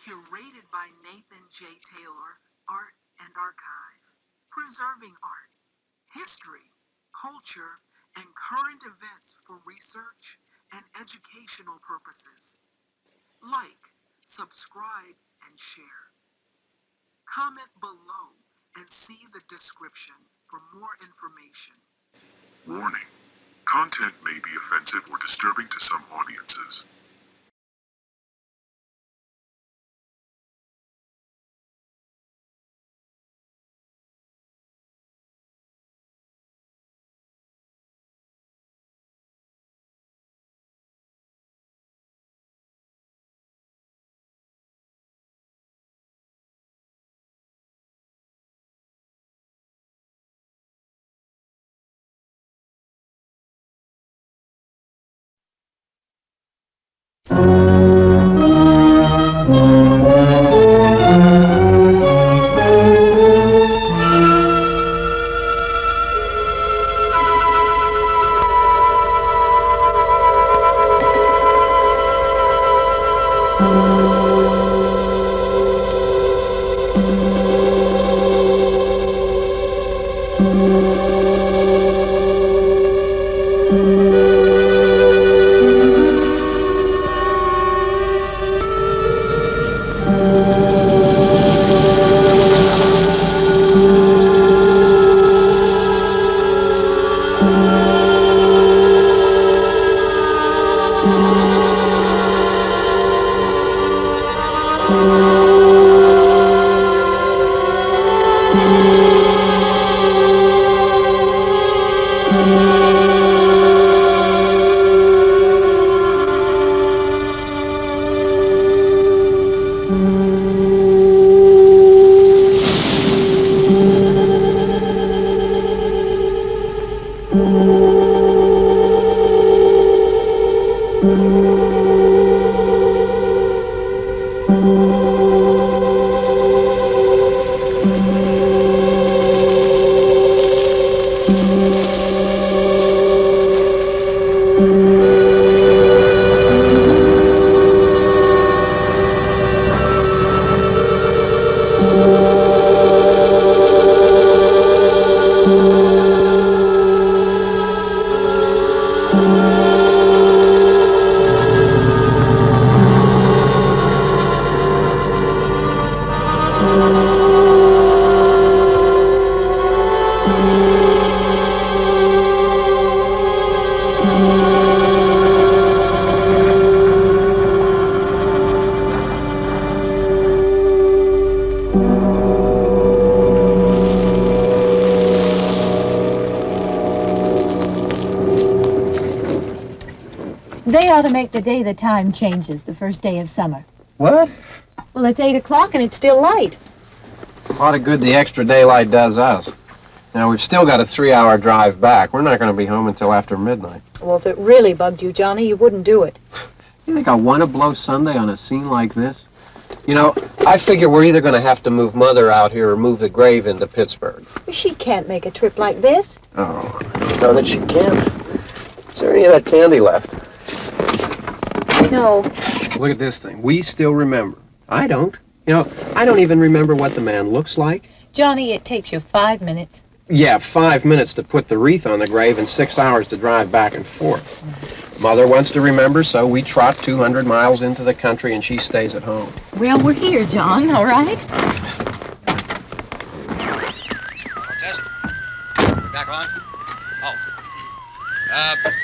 Curated by Nathan J. Taylor, Art and Archive. Preserving art, history, culture, and current events for research and educational purposes. Like, subscribe, and share. Comment below and see the description for more information. Warning: content may be offensive or disturbing to some audiences. They ought to make the day the time changes, the first day of summer. What? Well, it's 8 o'clock and it's still light. A lot of good the extra daylight does us. Now, we've still got a 3-hour drive back. We're not going to be home until after midnight. Well, if it really bugged you, Johnny, you wouldn't do it. You think I want to blow Sunday on a scene like this? You know, I figure we're either going to have to move Mother out here or move the grave into Pittsburgh. She can't make a trip like this. Oh, I don't know that she can't. Is there any of that candy left? No. Look at this thing. We still remember. I don't. You know, I don't even remember what the man looks like. Johnny, it takes you 5 minutes. Yeah, 5 minutes to put the wreath on the grave and 6 hours to drive back and forth. Mother wants to remember, so we trot 200 miles into the country and she stays at home. Well, we're here, John, all right? Test. We're back on? Oh.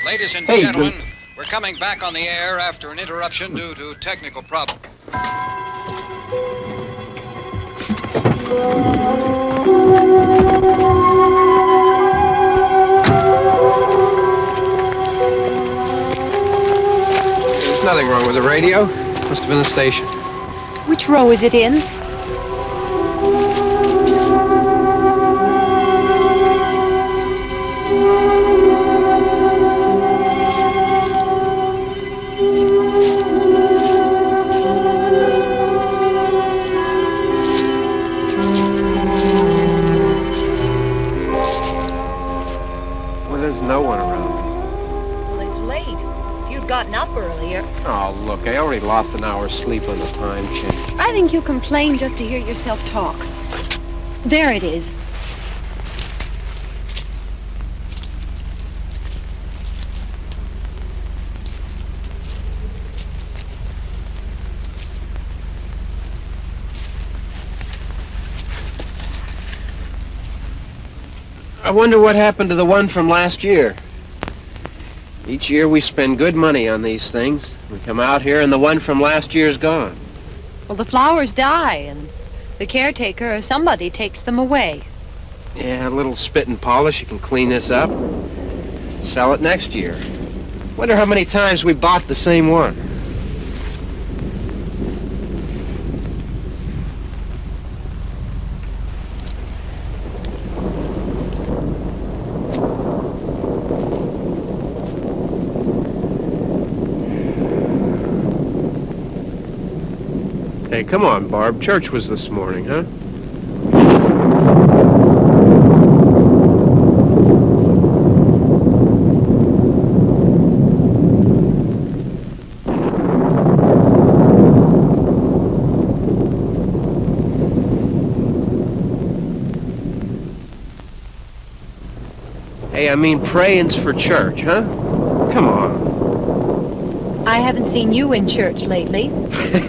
Ladies and gentlemen, we're coming back on the air after an interruption due to technical problem. There's nothing wrong with the radio. Must have been the station. Which row is it in? No one around. Well, it's late. If you'd gotten up earlier. Oh, look, Al, already lost an hour's sleep on the time change. I think you complain just to hear yourself talk. There it is. I wonder what happened to the one from last year. Each year we spend good money on these things. We come out here and the one from last year's gone. Well, the flowers die, and the caretaker or somebody takes them away. Yeah, a little spit and polish. You can clean this up. Sell it next year. Wonder how many times we bought the same one. Hey, come on, Barb. Church was this morning, huh? Hey, I mean praying's for church, huh? Come on. I haven't seen you in church lately.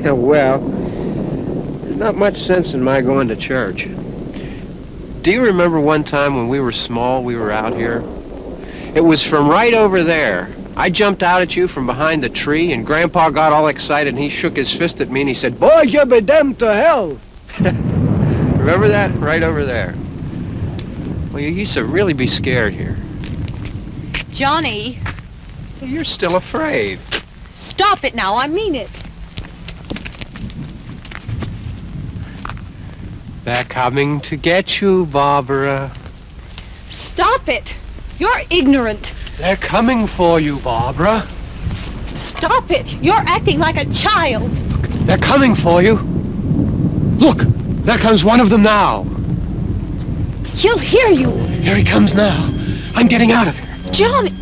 Well, there's not much sense in my going to church. Do you remember one time when we were small, we were out here? It was from right over there. I jumped out at you from behind the tree, and Grandpa got all excited, and he shook his fist at me, and he said, "Boy, you be damned to hell." Remember that? Right over there. Well, you used to really be scared here. Johnny, You're still afraid. stop it now. I mean it. They're coming to get you, Barbara. Stop it. You're ignorant. They're coming for you, Barbara. Stop it. You're acting like a child. They're coming for you. Look, there comes one of them now. He'll hear you. Here he comes now. I'm getting out of here. Johnny.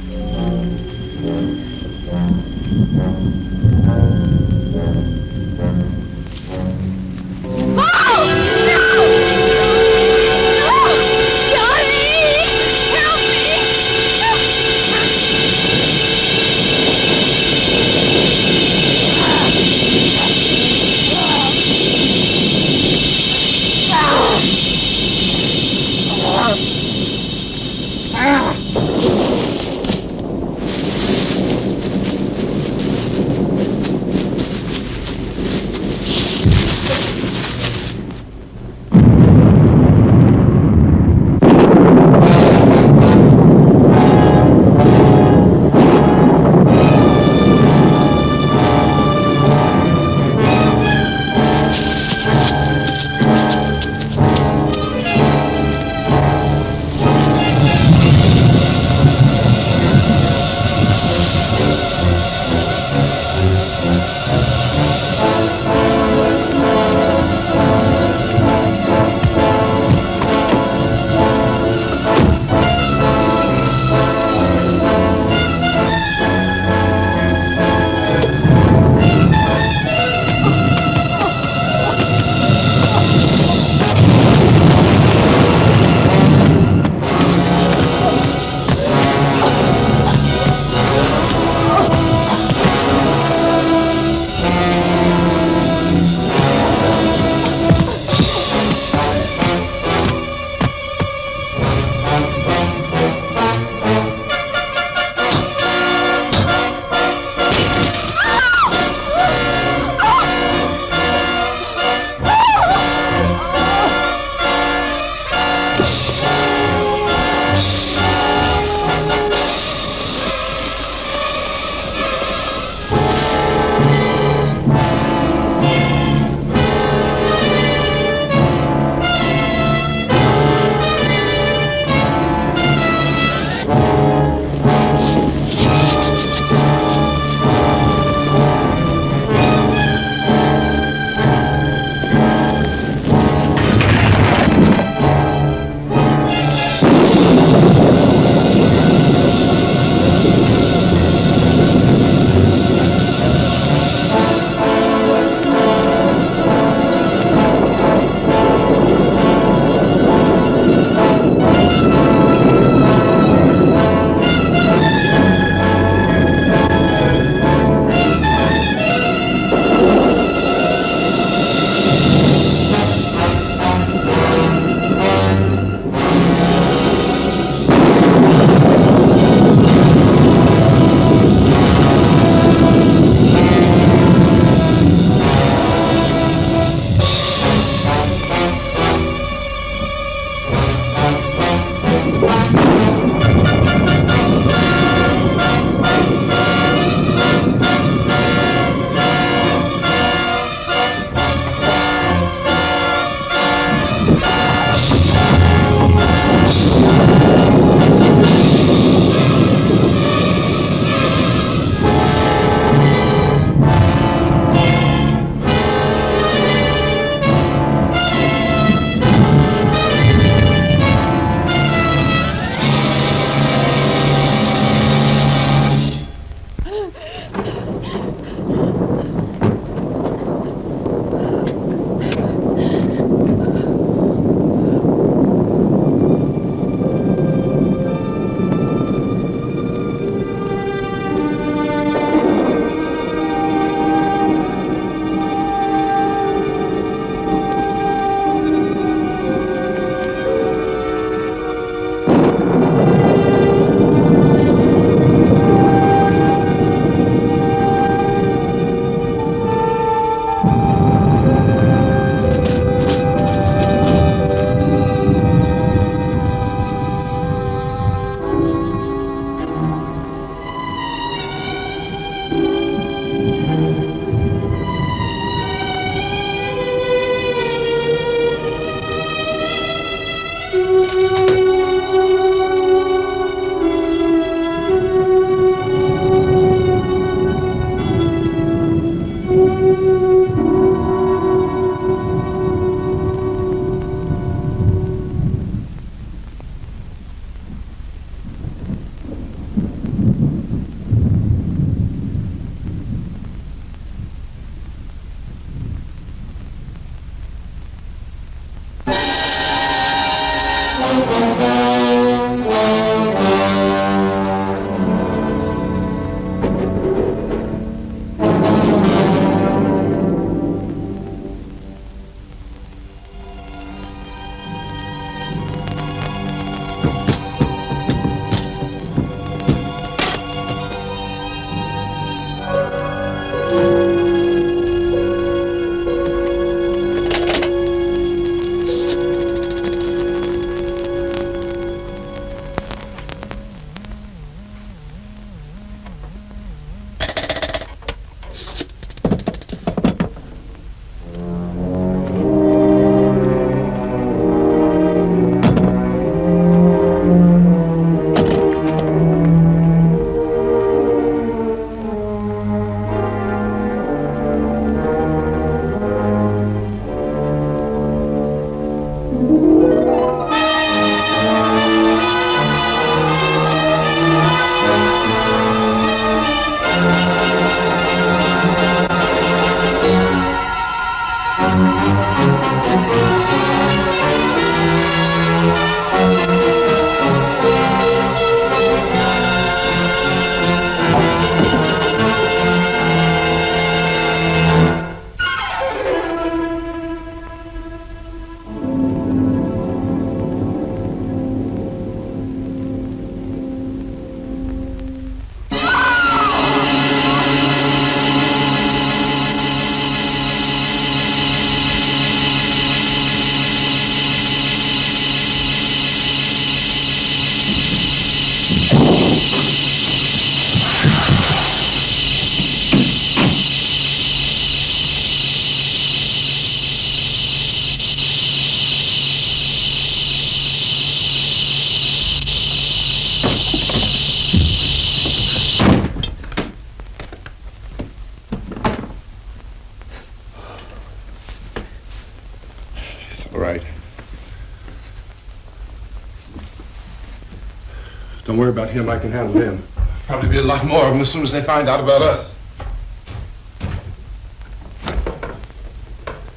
Don't worry about him, I can handle him. Probably be a lot more of them as soon as they find out about us.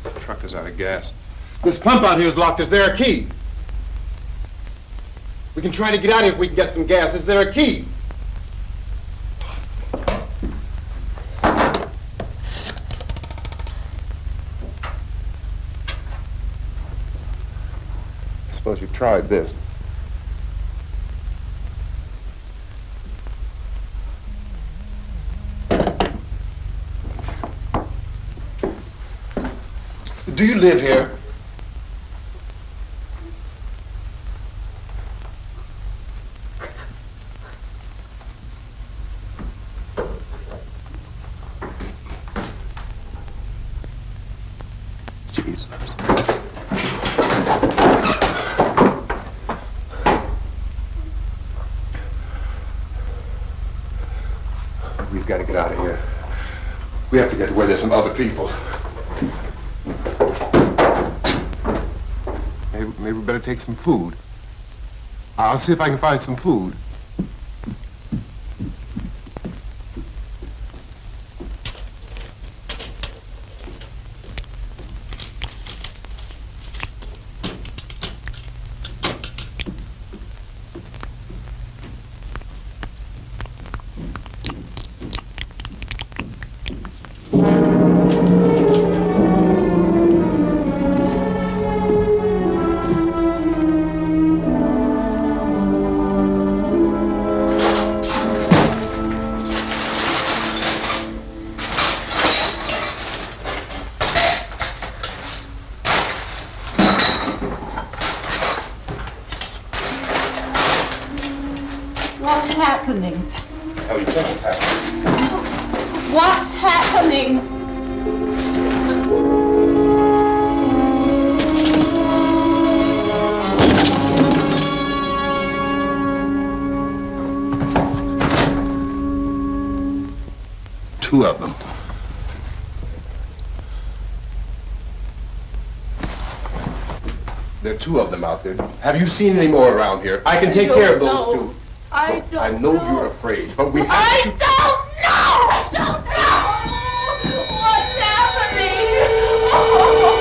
The truck is out of gas. This pump out here is locked. Is there a key? We can try to get out of here if we can get some gas. Is there a key? I suppose you've tried this. Do you live here? Jesus. We've got to get out of here. We have to get to where there's some other people. Maybe we better take some food. I'll see if I can find some food. What's happening? How do you think it's happening? What's happening? Two of them. There are two of them out there. Have you seen any more around here? I can take care of those two. I know you're afraid, but we have to... I don't know! I don't know! What's happening? Oh.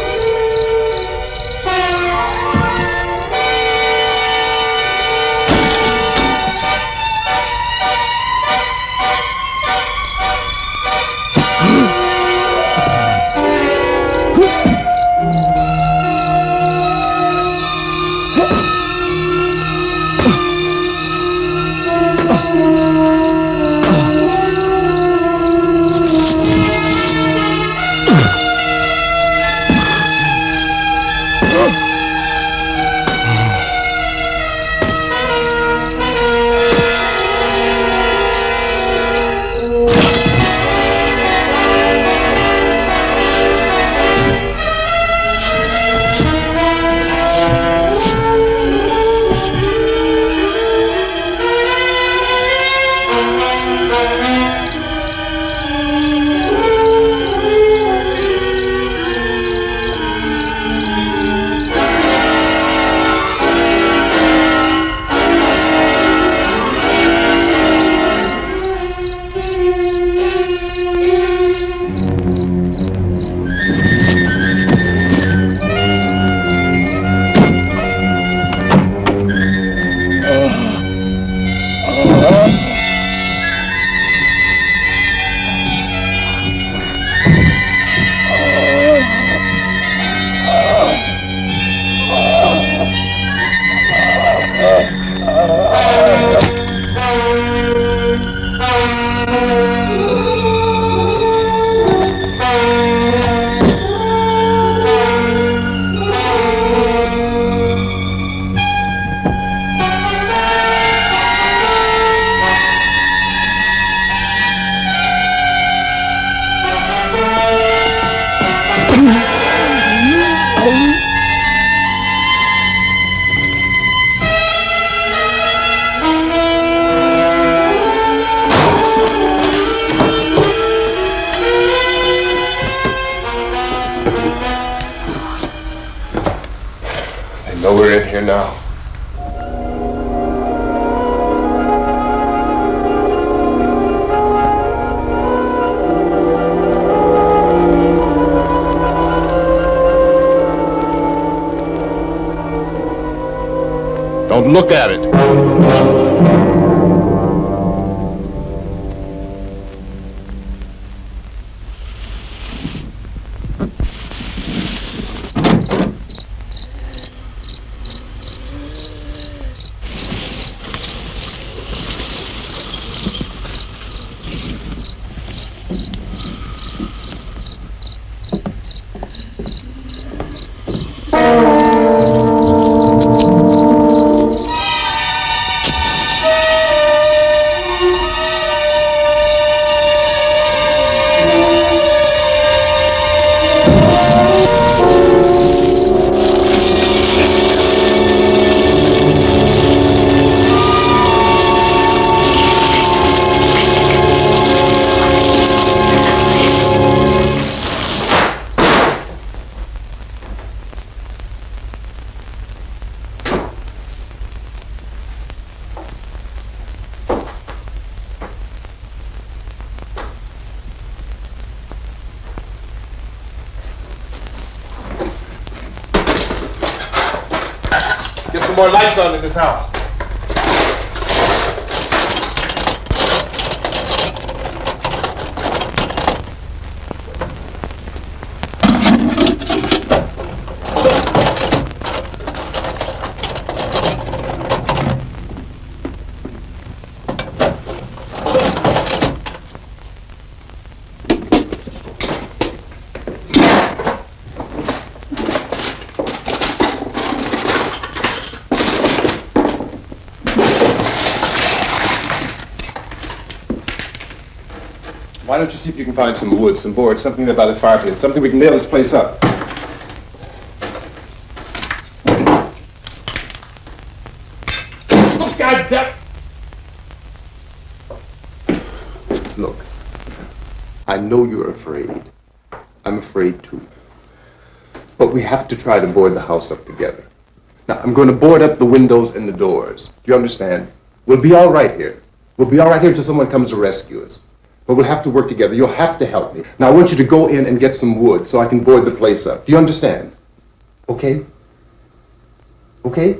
we're in here now. Don't look at it. Get some more lights on in this house. Why don't you see if you can find some wood, some board, something there by the fireplace, something we can nail this place up. Oh, God damn! Look, I know you're afraid. I'm afraid too. But we have to try to board the house up together. Now, I'm going to board up the windows and the doors. Do you understand? We'll be all right here. We'll be all right here until someone comes to rescue us. But we'll have to work together. You'll have to help me. Now, I want you to go in and get some wood so I can board the place up. Do you understand? Okay? Okay?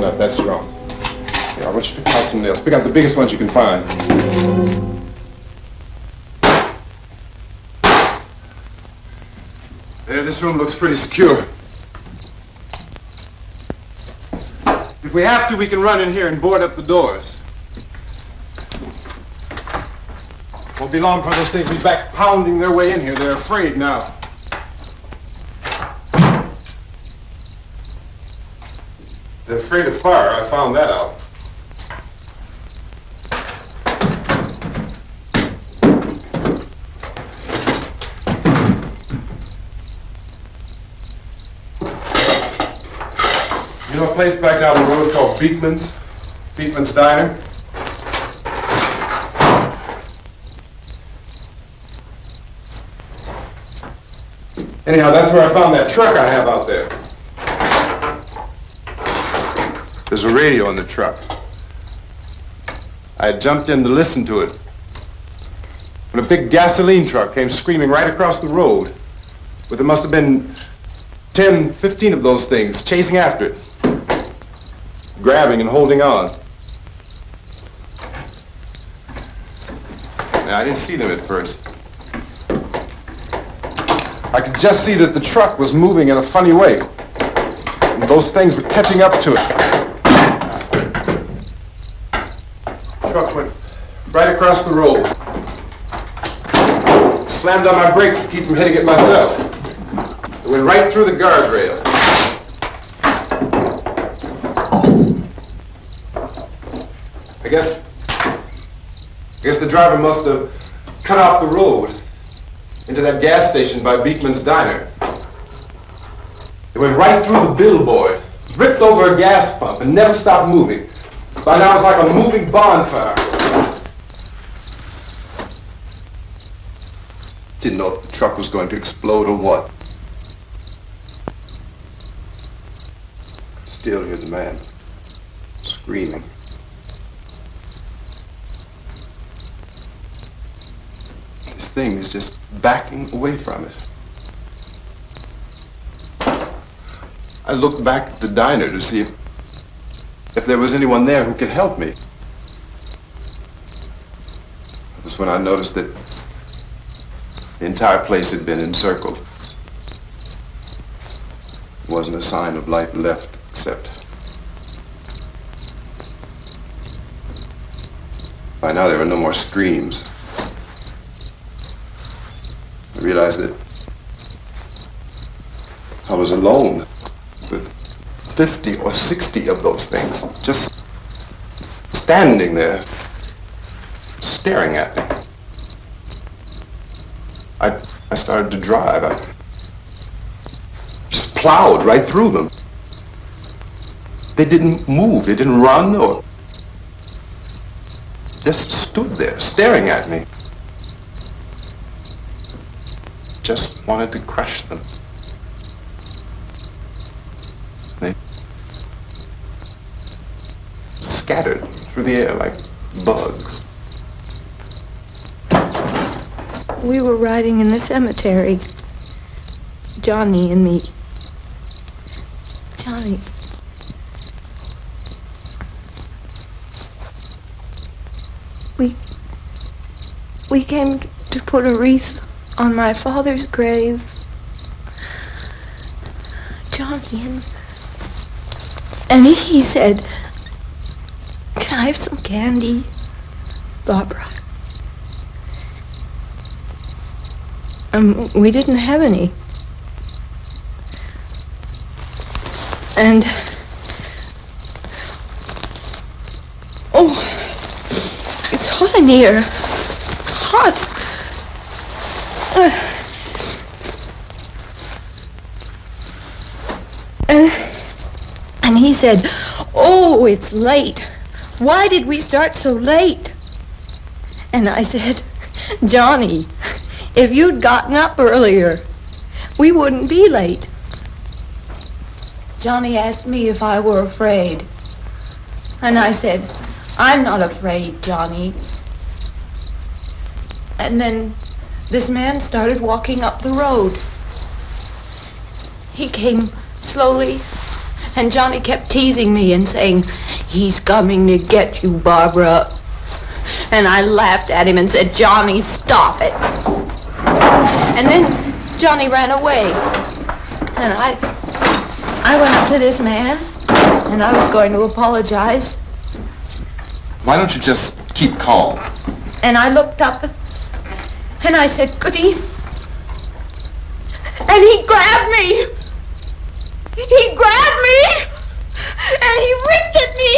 not that strong. Here, I want you to pick out some nails. Pick out the biggest ones you can find. There, this room looks pretty secure. If we have to, we can run in here and board up the doors. Won't be long before those things will be back pounding their way in here. They're afraid now. They're afraid of fire. I found that out. You know a place back down the road called Beekman's? Beekman's Diner? Anyhow, that's where I found that truck I have out there. There's a radio in the truck. I had jumped in to listen to it when a big gasoline truck came screaming right across the road with there must have been 10, 15 of those things chasing after it, grabbing and holding on. Now, I didn't see them at first. I could just see that the truck was moving in a funny way. And those things were catching up to it. The truck went right across the road. Slammed on my brakes to keep from hitting it myself. It went right through the guardrail. I guess the driver must have cut off the road into that gas station by Beekman's Diner. It went right through the billboard, ripped over a gas pump, and never stopped moving. By now it's like a moving bonfire. Didn't know if the truck was going to explode or what. Still hear the man screaming. This thing is just backing away from it. I looked back at the diner to see if there was anyone there who could help me. It was when I noticed that the entire place had been encircled. There wasn't a sign of life left except by now there were no more screams. I realized that I was alone with 50 or 60 of those things, just standing there, staring at me. I started to drive. I just plowed right through them. They didn't move, they didn't run or just stood there, staring at me. Just wanted to crush them. They scattered through the air like bugs. We were riding in the cemetery, Johnny and me. Johnny. We came to put a wreath on my father's grave. Johnny, and he said, "Can I have some candy, Barbara?" We didn't have any. And oh, it's hot in here. Hot. And he said, "Oh, it's late. Why did we start so late?" And I said, "Johnny, if you'd gotten up earlier, we wouldn't be late." Johnny asked me if I were afraid. And I said, "I'm not afraid, Johnny." And then this man started walking up the road. He came slowly And Johnny kept teasing me and saying, "He's coming to get you, Barbara." And I laughed at him and said, "Johnny, stop it." And then Johnny ran away. And I went up to this man, and I was going to apologize. Why don't you just keep calm? And I looked up, and I said, "Goody." And he grabbed me. He grabbed me, and he ripped at me.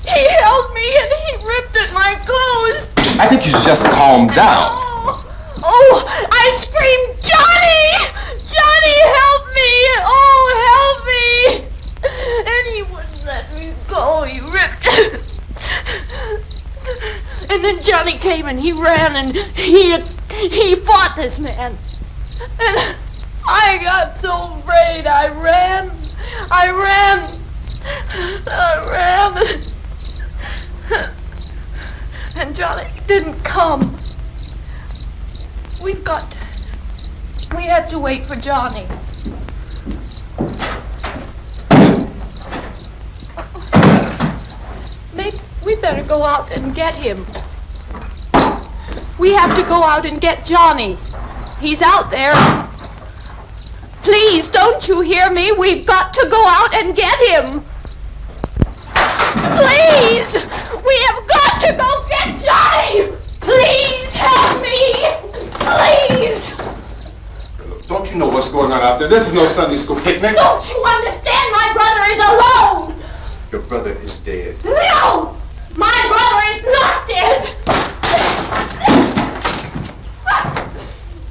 He held me, and he ripped at my clothes. I think you should just calm down. Oh, I screamed, "Johnny! Johnny, help me! Oh, help me!" And he wouldn't let me go. He ripped. And then Johnny came and he ran and he fought this man. And I got so afraid. I ran. And Johnny didn't come. We have to wait for Johnny. Maybe we better go out and get him. We have to go out and get Johnny. He's out there. Please, don't you hear me? We've got to go out and get him. Please! We have got to go get Johnny! Please help me! Please! Don't you know what's going on out there? This is no Sunday school picnic. Don't you understand? My brother is alone! Your brother is dead. No! My brother is not dead!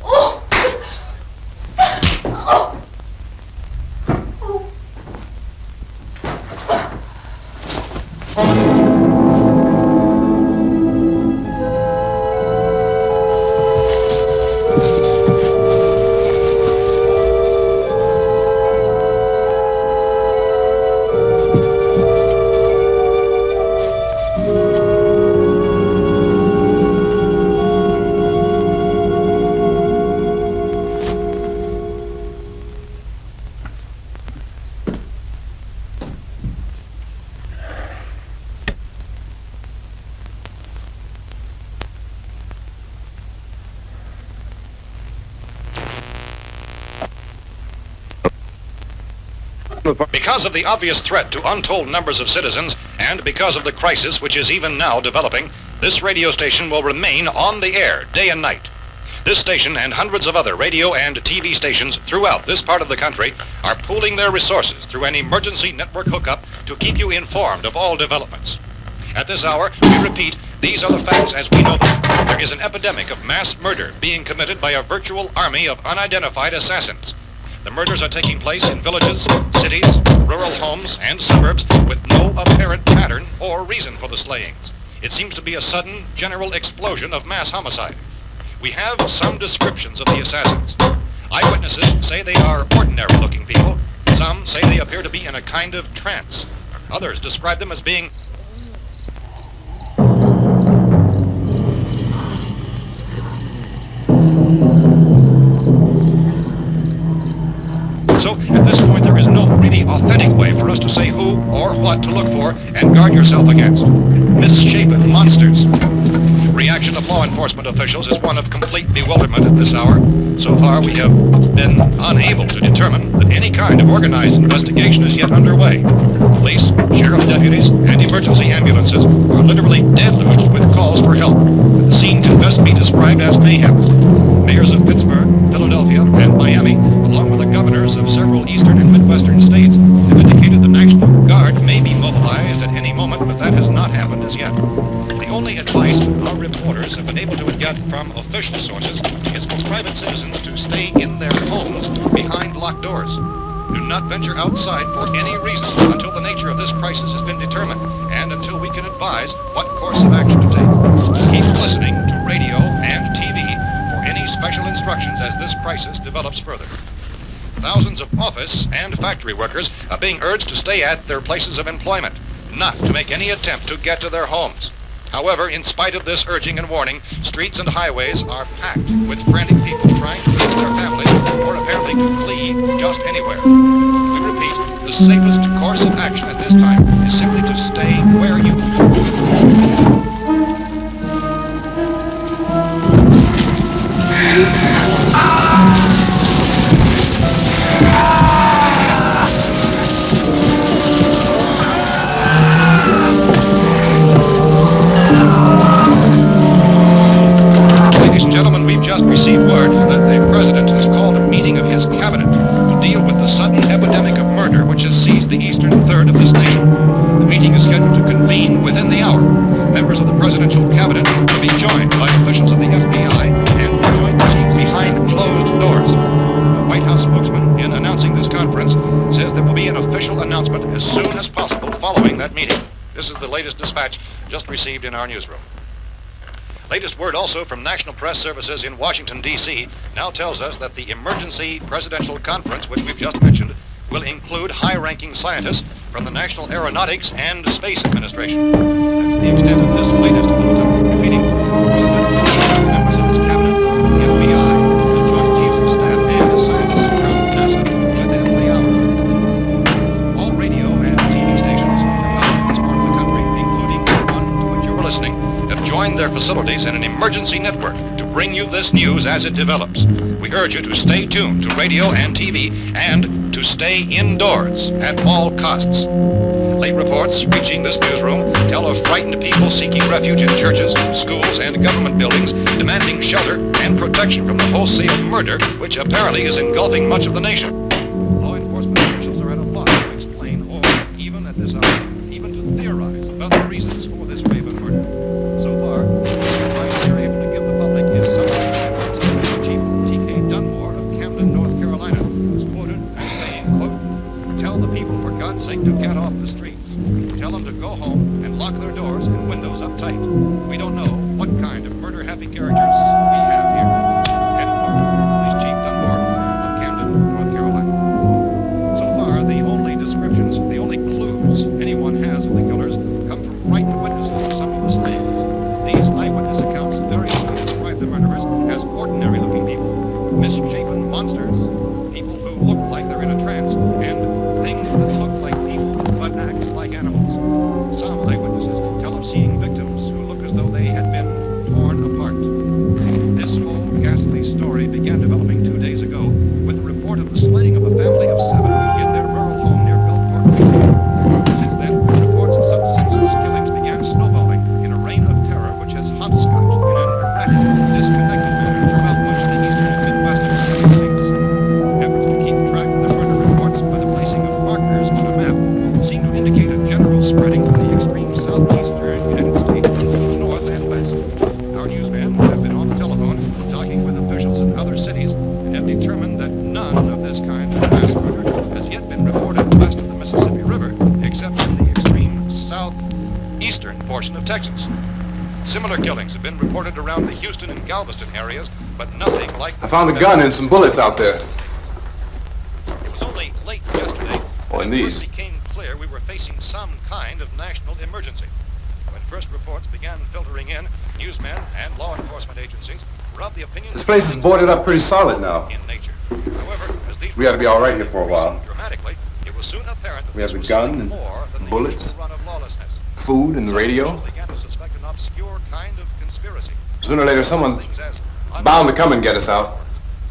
Oh! Oh! Because of the obvious threat to untold numbers of citizens, and because of the crisis which is even now developing, this radio station will remain on the air day and night. This station and hundreds of other radio and TV stations throughout this part of the country are pooling their resources through an emergency network hookup to keep you informed of all developments. At this hour, we repeat, these are the facts as we know them. There is an epidemic of mass murder being committed by a virtual army of unidentified assassins. The murders are taking place in villages, cities, rural homes, and suburbs with no apparent pattern or reason for the slayings. It seems to be a sudden, general explosion of mass homicide. We have some descriptions of the assassins. Eyewitnesses say they are ordinary-looking people. Some say they appear to be in a kind of trance. Others describe them as being So, at this point, there is no really authentic way for us to say who or what to look for and guard yourself against. Misshapen monsters. Reaction of law enforcement officials is one of complete bewilderment at this hour. So far, we have been unable to determine that any kind of organized investigation is yet underway. Police, sheriff's deputies, and emergency ambulances are literally deluged with calls for help. The scene can best be described as mayhem. Mayors of Pittsburgh, Philadelphia, and Miami, along with the governors of several eastern and midwestern states, have indicated the National Guard may be mobilized at any moment, but that has not happened as yet. The only advice our reporters have been able to get from official sources is for private citizens to stay in their homes behind locked doors. Do not venture outside for any reason until the nature of this crisis has been determined and until we can advise what course of action to take. Keep listening to radio and TV for any special instructions as this crisis develops further. Thousands of office and factory workers are being urged to stay at their places of employment, not to make any attempt to get to their homes. However, in spite of this urging and warning, streets and highways are packed with frantic people trying to reach their families or apparently to flee just anywhere. We repeat, the safest course of action at this time is simply to stay where you Ladies and gentlemen, we've just received word that the President has called a meeting of his cabinet to deal with the sudden epidemic of murder which has seized the eastern third of this nation. The meeting is scheduled to convene within the hour. Members of the presidential cabinet will be joined by officials of the FBI and joint chiefs behind closed doors. The White House spokesman, in announcing this conference, says there will be an official announcement as soon as possible following that meeting. This is the latest dispatch just received in our newsroom. Latest word also from National Press Services in Washington, D.C. now tells us that the emergency presidential conference, which we've just mentioned, will include high-ranking scientists from the National Aeronautics and Space Administration. That's the extent of this latest bulletin. Meeting members of his cabinet, the FBI, the Joint Chiefs of Staff, and scientists from NASA within the hour. All radio and TV stations from this part of the country, including the one to which you were listening, have joined their facilities in an emergency network to bring you this news as it develops. We urge you to stay tuned to radio and TV and to stay indoors at all costs. Late reports reaching this newsroom tell of frightened people seeking refuge in churches, schools, and government buildings, demanding shelter and protection from the wholesale murder which apparently is engulfing much of the nation. Law enforcement officials are at a loss to explain or, even at this hour, even to theorize about the reasons for this wave of murder. So far, the advice they're able to give the public is some of the Chief T.K. Dunmore of Camden, North Carolina, who's quoted as saying, quote, "Tell the people, for God's sake, to get off the streets. Tell them to go home and lock their doors and windows up tight. We don't know what kind of murder-happy characters we have here." End quote. Police Chief Dunmore of Camden, North Carolina. So far, the only descriptions, the only clues anyone has of the killers come from frightened witnesses of some of the slayings. These eyewitness accounts variously describe the murderers as ordinary-looking people, misshapen monsters, people who look like they're in a trance, and things that look like people but act like animals. Some eyewitnesses tell of seeing victims who look as though they had been torn apart. This whole ghastly story began developing 2 days ago with the report of the slaying of a family of 7 in their rural home near Belfort, Virginia. Since then, reports of such senseless killings began snowballing in a reign of terror which has hopscotched in an erratic, disconnected manner throughout much of the eastern and midwestern United States. Efforts to keep track of the murder reports by the placing of markers on a map seem to indicate a general spreading from the extreme southeastern United States to the north and west. Our newsmen have been on the telephone talking with officials in other cities and have determined that none of this kind of mass murder has yet been reported west of the Mississippi River, except in the extreme southeastern portion of Texas. Similar killings have been reported around the Houston and Galveston areas, but nothing like... I found a gun and some bullets out there. It was only late yesterday Oh, and when it these. first became clear we were facing some kind of national emergency. When first reports began filtering in, newsmen and law enforcement agencies were of the opinion This place is boarded up pretty solid now. in nature. However, as these We ought to be all right here for a while. dramatically, it was soon apparent that We have this a was gun something and more than the bullets. usual run of lawlessness. Food and the Some radio. officials began to suspect an obscure kind of conspiracy. Sooner or later, someone Things as bound to come and get us out.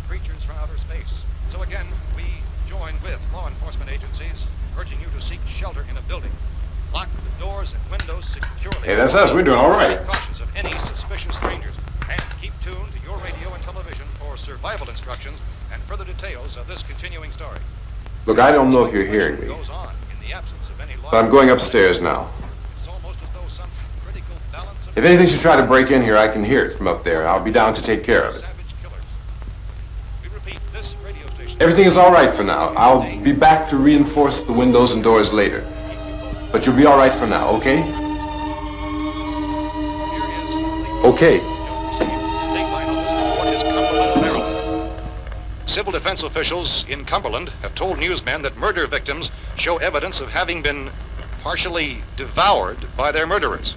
creatures from outer space. So again, we join with law enforcement agencies, urging you to seek shelter in a building. Lock the doors and windows securely. Hey, that's us. We're doing all right. Cautious of any suspicious strangers. And keep tuned to your radio and television for survival instructions and further details of this continuing story. Look, I don't know if you're hearing me, Goes on in the absence of any law. but I'm going upstairs now. It's almost as though some critical balance of If anything should try to break in here, I can hear it from up there. I'll be down to take care of it. savage killers. We repeat, this radio station. Everything is all right for now. I'll be back to reinforce the windows and doors later. But you'll be all right for now, okay? Here is Okay. Dateline on this report is Cumberland, Maryland. Civil defense officials in Cumberland have told newsmen that murder victims show evidence of having been partially devoured by their murderers.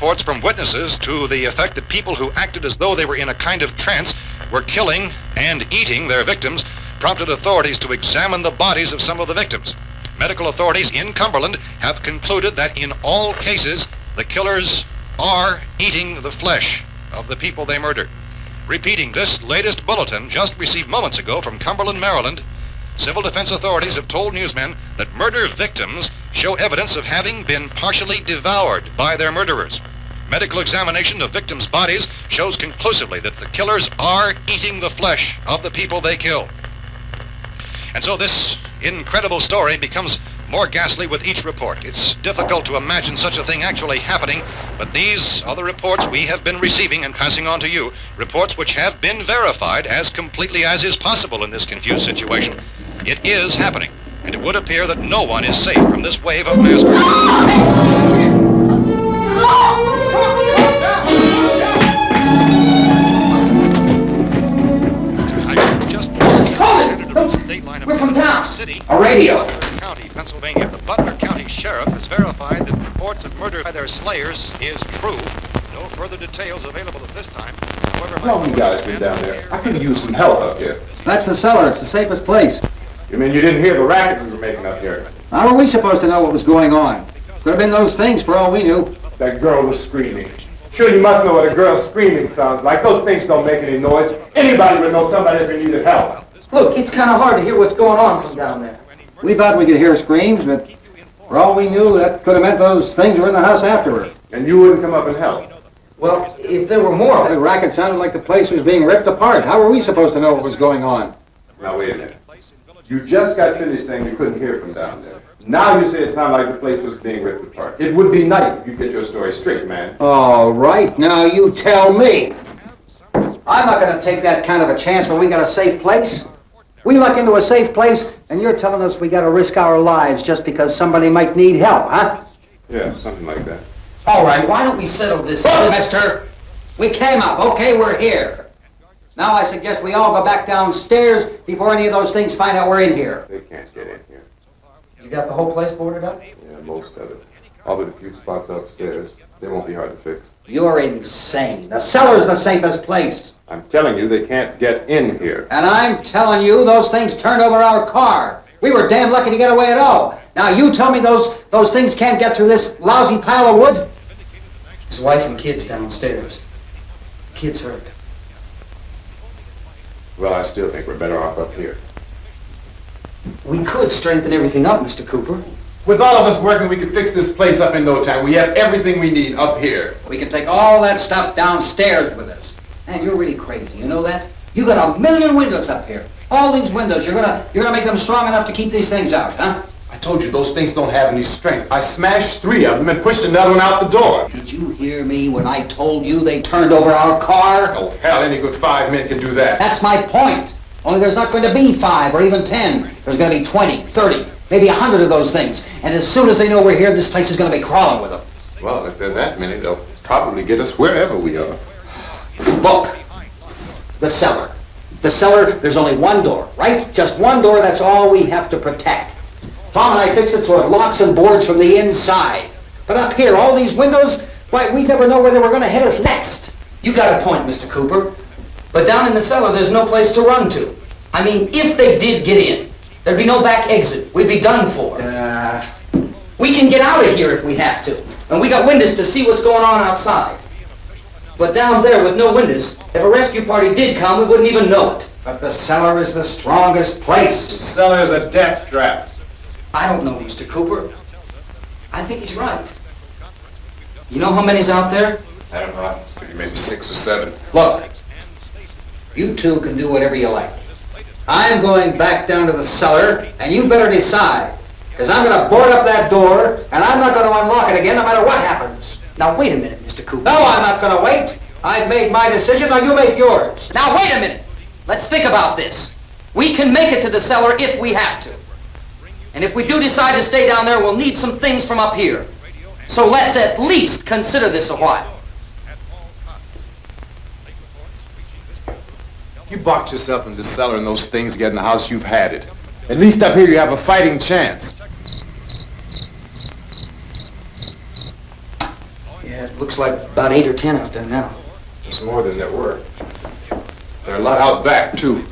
reports from witnesses to the effect that people who acted as though they were in a kind of trance were killing and eating their victims prompted authorities to examine the bodies of some of the victims. Medical authorities in Cumberland have concluded that in all cases, the killers are eating the flesh of the people they murdered. Repeating this latest bulletin just received moments ago from Cumberland, Maryland, civil defense authorities have told newsmen that murder victims show evidence of having been partially devoured by their murderers. Medical examination of victims' bodies shows conclusively that the killers are eating the flesh of the people they kill. And so this incredible story becomes more ghastly with each report. It's difficult to imagine such a thing actually happening, but these are the reports we have been receiving and passing on to you, reports which have been verified as completely as is possible in this confused situation. It is happening, and it would appear that no one is safe from this wave of mass murder. We're from town. City, A radio. County, Pennsylvania. The Butler County Sheriff has verified that reports of murder by their slayers is true. No further details available at this time. However, How long you guys been down there? I could use some help up here. That's the cellar. It's the safest place. You mean you didn't hear the racket we were making up here? How are we supposed to know what was going on? Could have been those things for all we knew. That girl was screaming. Sure, you must know what a girl screaming sounds like. Those things don't make any noise. Anybody would know somebody ever needed help. Look, it's kind of hard to hear what's going on from down there. We thought we could hear screams, but for all we knew, that could have meant those things were in the house afterward. And you wouldn't come up and help? Well, if there were more... The racket sounded like the place was being ripped apart. How were we supposed to know what was going on? Now, wait a minute. You just got finished saying you couldn't hear from down there. Now you say it sounded like the place was being ripped apart. It would be nice if you get your story straight, man. All right, now you tell me. I'm not going to take that kind of a chance when we got a safe place. We luck into a safe place, and you're telling us we got to risk our lives just because somebody might need help, huh? Yeah, something like that. All right, why don't we settle this... Look, mister, we came up. Okay, we're here. Now I suggest we all go back downstairs before any of those things find out we're in here. They can't get in here. You got the whole place boarded up? Yeah, most of it. All but a few spots upstairs. They won't be hard to fix. You're insane. The cellar's the safest place. I'm telling you, they can't get in here. And I'm telling you, those things turned over our car. We were damn lucky to get away at all. Now you tell me those things can't get through this lousy pile of wood? His wife and kids downstairs. Kids hurt. Well, I still think we're better off up here. We could strengthen everything up, Mr. Cooper. With all of us working, we could fix this place up in no time. We have everything we need up here. We can take all that stuff downstairs with us. Man, you're really crazy, you know that? You got 1 million windows up here. All these windows, you're gonna make them strong enough to keep these things out, huh? I told you, those things don't have any strength. I smashed 3 of them and pushed another one out the door. Did you hear me when I told you they turned over our car? Oh, hell, any good 5 men can do that. That's my point. Only there's not going to be 5 or even 10. There's going to be 20, 30, maybe 100 of those things. And as soon as they know we're here, this place is going to be crawling with them. Well, if there are that many, they'll probably get us wherever we are. Look, the cellar. The cellar, there's only one door, right? Just one door, that's all we have to protect. Tom and I fixed it so it locks and boards from the inside. But up here, all these windows, why, we'd never know where they were going to hit us next. You got a point, Mr. Cooper. But down in the cellar, there's no place to run to. I mean, if they did get in, there'd be no back exit. We'd be done for. We can get out of here if we have to. And we got windows to see what's going on outside. But down there with no windows, if a rescue party did come, we wouldn't even know it. But the cellar is the strongest place. The cellar is a death trap. I don't know, Mr. Cooper. I think he's right. You know how many's out there? I don't know. Maybe 6 or 7. Look, you two can do whatever you like. I'm going back down to the cellar, and you better decide. Because I'm going to board up that door, and I'm not going to unlock it again no matter what happens. Now, wait a minute, Mr. Cooper. No, I'm not going to wait. I've made my decision, now you make yours. Now, wait a minute. Let's think about this. We can make it to the cellar if we have to. And if we do decide to stay down there, we'll need some things from up here. So let's at least consider this a while. You box yourself in the cellar and those things get in the house, you've had it. At least up here you have a fighting chance. Yeah, Looks like about 8 or 10 out there now. It's more than there were. There are a lot out back, too.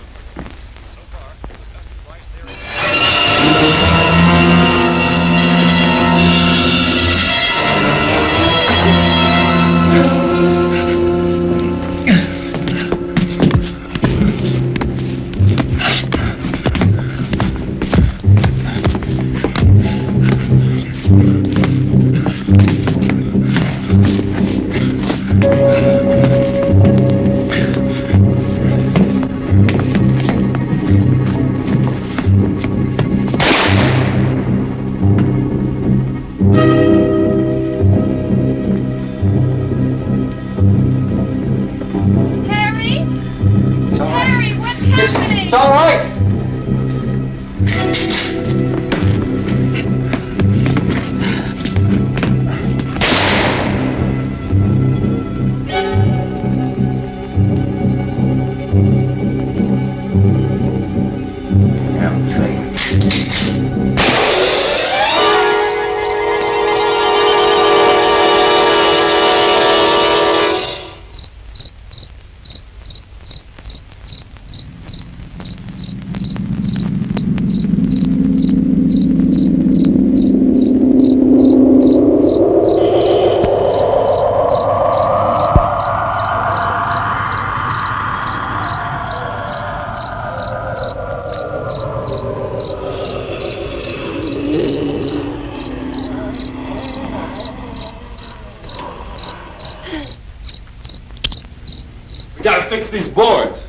Fix these boards.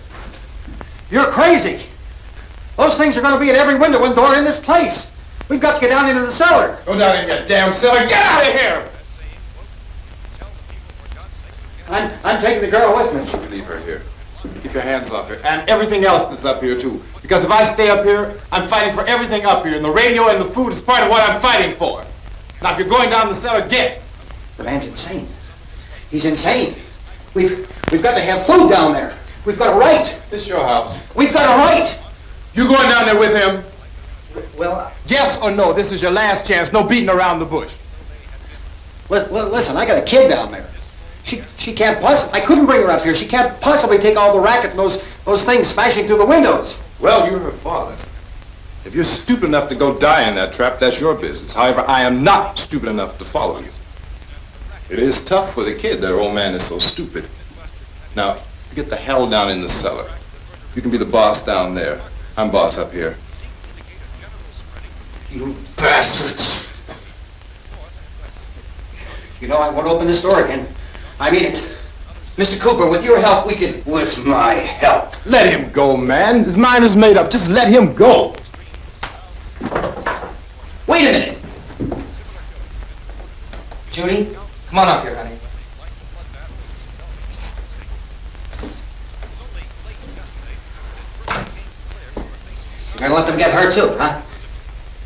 You're crazy. Those things are going to be at every window and door in this place. We've got to get down into the cellar. Go down in your damn cellar. Get out of here! I'm taking the girl with me. You leave her here. Keep your hands off her. And everything else that's up here, too. Because if I stay up here, I'm fighting for everything up here. And the radio and the food is part of what I'm fighting for. Now, if you're going down the cellar, get. The man's insane. He's insane. We've got to have food down there. We've got a right. This is your house. We've got a right. You going down there with him? Well, yes or no? This is your last chance. No beating around the bush. Listen, I got a kid down there. She can't possibly. I couldn't bring her up here. She can't possibly take all the racket and those things smashing through the windows. Well, you're her father. If you're stupid enough to go die in that trap, that's your business. However, I am not stupid enough to follow you. It is tough for the kid. That old man is so stupid. Now, get the hell down in the cellar. You can be the boss down there. I'm boss up here. You bastards. You know, I won't open this door again. I mean it. Mr. Cooper, with your help, we can... With my help. Let him go, man. His mind is made up. Just let him go. Wait a minute. Judy, come on up here, honey. You're gonna let them get hurt too, huh?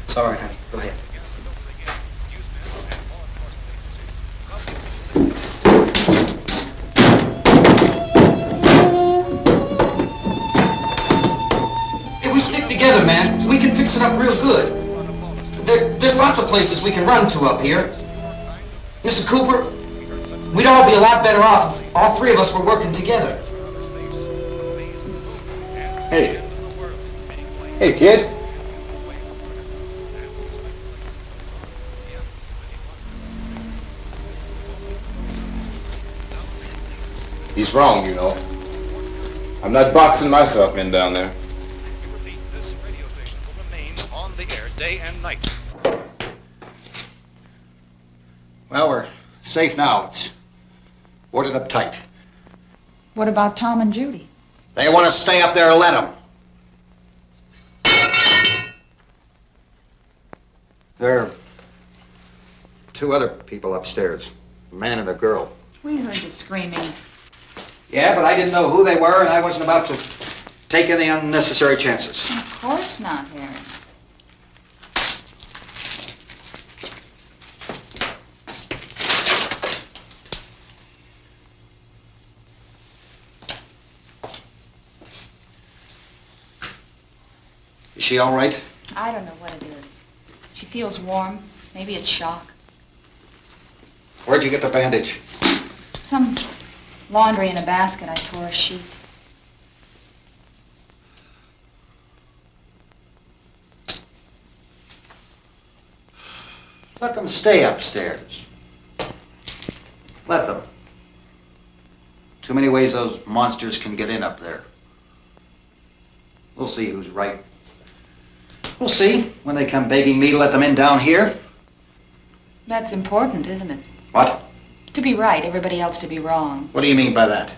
It's all right, honey. Go ahead. If we stick together, man, we can fix it up real good. There's lots of places we can run to up here. Mr. Cooper, we'd all be a lot better off if all three of us were working together. Hey. Hey, kid. He's wrong, you know. I'm not boxing myself in down there. This radio station will remain on the air day and night. Well, we're safe now. It's boarded up tight. What about Tom and Judy? They want to stay up there, let them. There are two other people upstairs, a man and a girl. We heard you screaming. Yeah, but I didn't know who they were, and I wasn't about to take any unnecessary chances. Of course not, Harry. Is she all right? I don't know what it is. She feels warm. Maybe it's shock. Where'd you get the bandage? Some laundry in a basket. I tore a sheet. Let them stay upstairs. Let them. Too many ways those monsters can get in up there. We'll see who's right. We'll see when they come begging me to let them in down here. That's important, isn't it? What? To be right, everybody else to be wrong. What do you mean by that?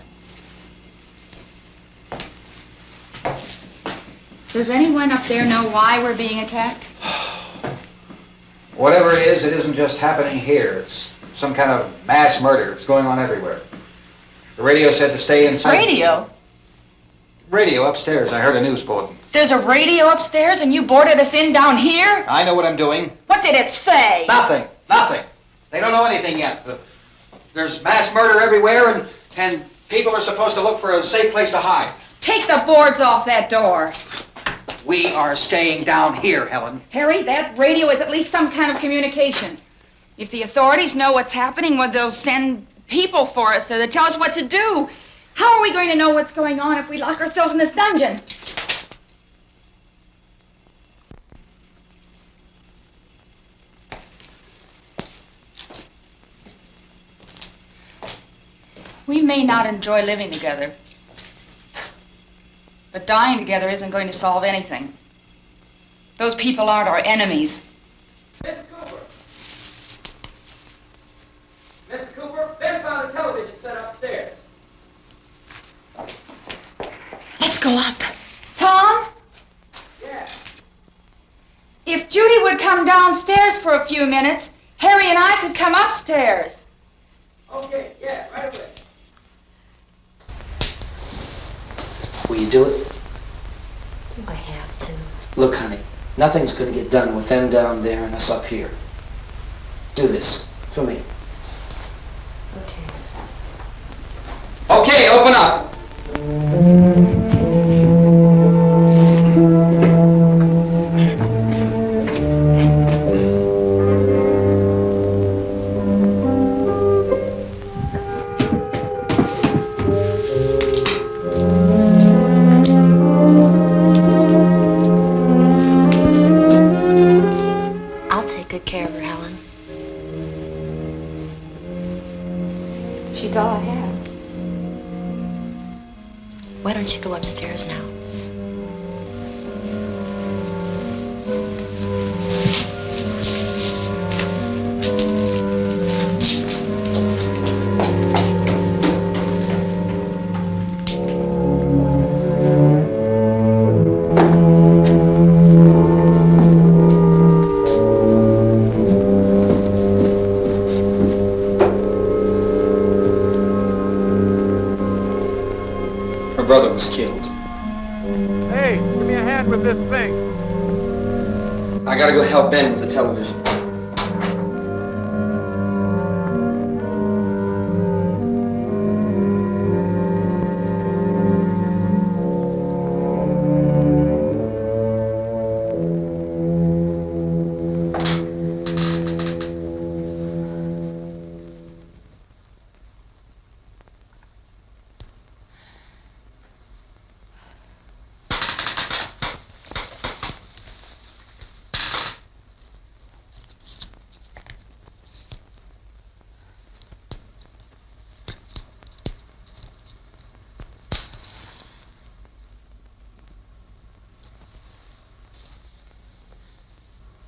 Does anyone up there know why we're being attacked? Whatever it isn't just happening here. It's some kind of mass murder. It's going on everywhere. The radio said to stay inside. Radio? Radio upstairs. I heard a news bulletin. There's a radio upstairs and you boarded us in down here? I know what I'm doing. What did it say? Nothing. Nothing. They don't know anything yet. There's mass murder everywhere and people are supposed to look for a safe place to hide. Take the boards off that door. We are staying down here, Helen. Harry, that radio is at least some kind of communication. If the authorities know what's happening, well, they'll send people for us to tell us what to do. How are we going to know what's going on if we lock ourselves in this dungeon? We may not enjoy living together, but dying together isn't going to solve anything. Those people aren't our enemies. Mr. Cooper! Mr. Cooper, Ben found a television set upstairs. Let's go up. Tom? Yeah. If Judy would come downstairs for a few minutes, Harry and I could come upstairs. Okay, yeah, right away. Will you do it? Do I have to? Look, honey, nothing's going to get done with them down there and us up here. Do this for me. Okay. Okay, open up. I'll take good care of her, Helen. She's all I have. Why don't you go upstairs now? Her brother was killed. Hey, give me a hand with this thing. I gotta go help Ben with the television.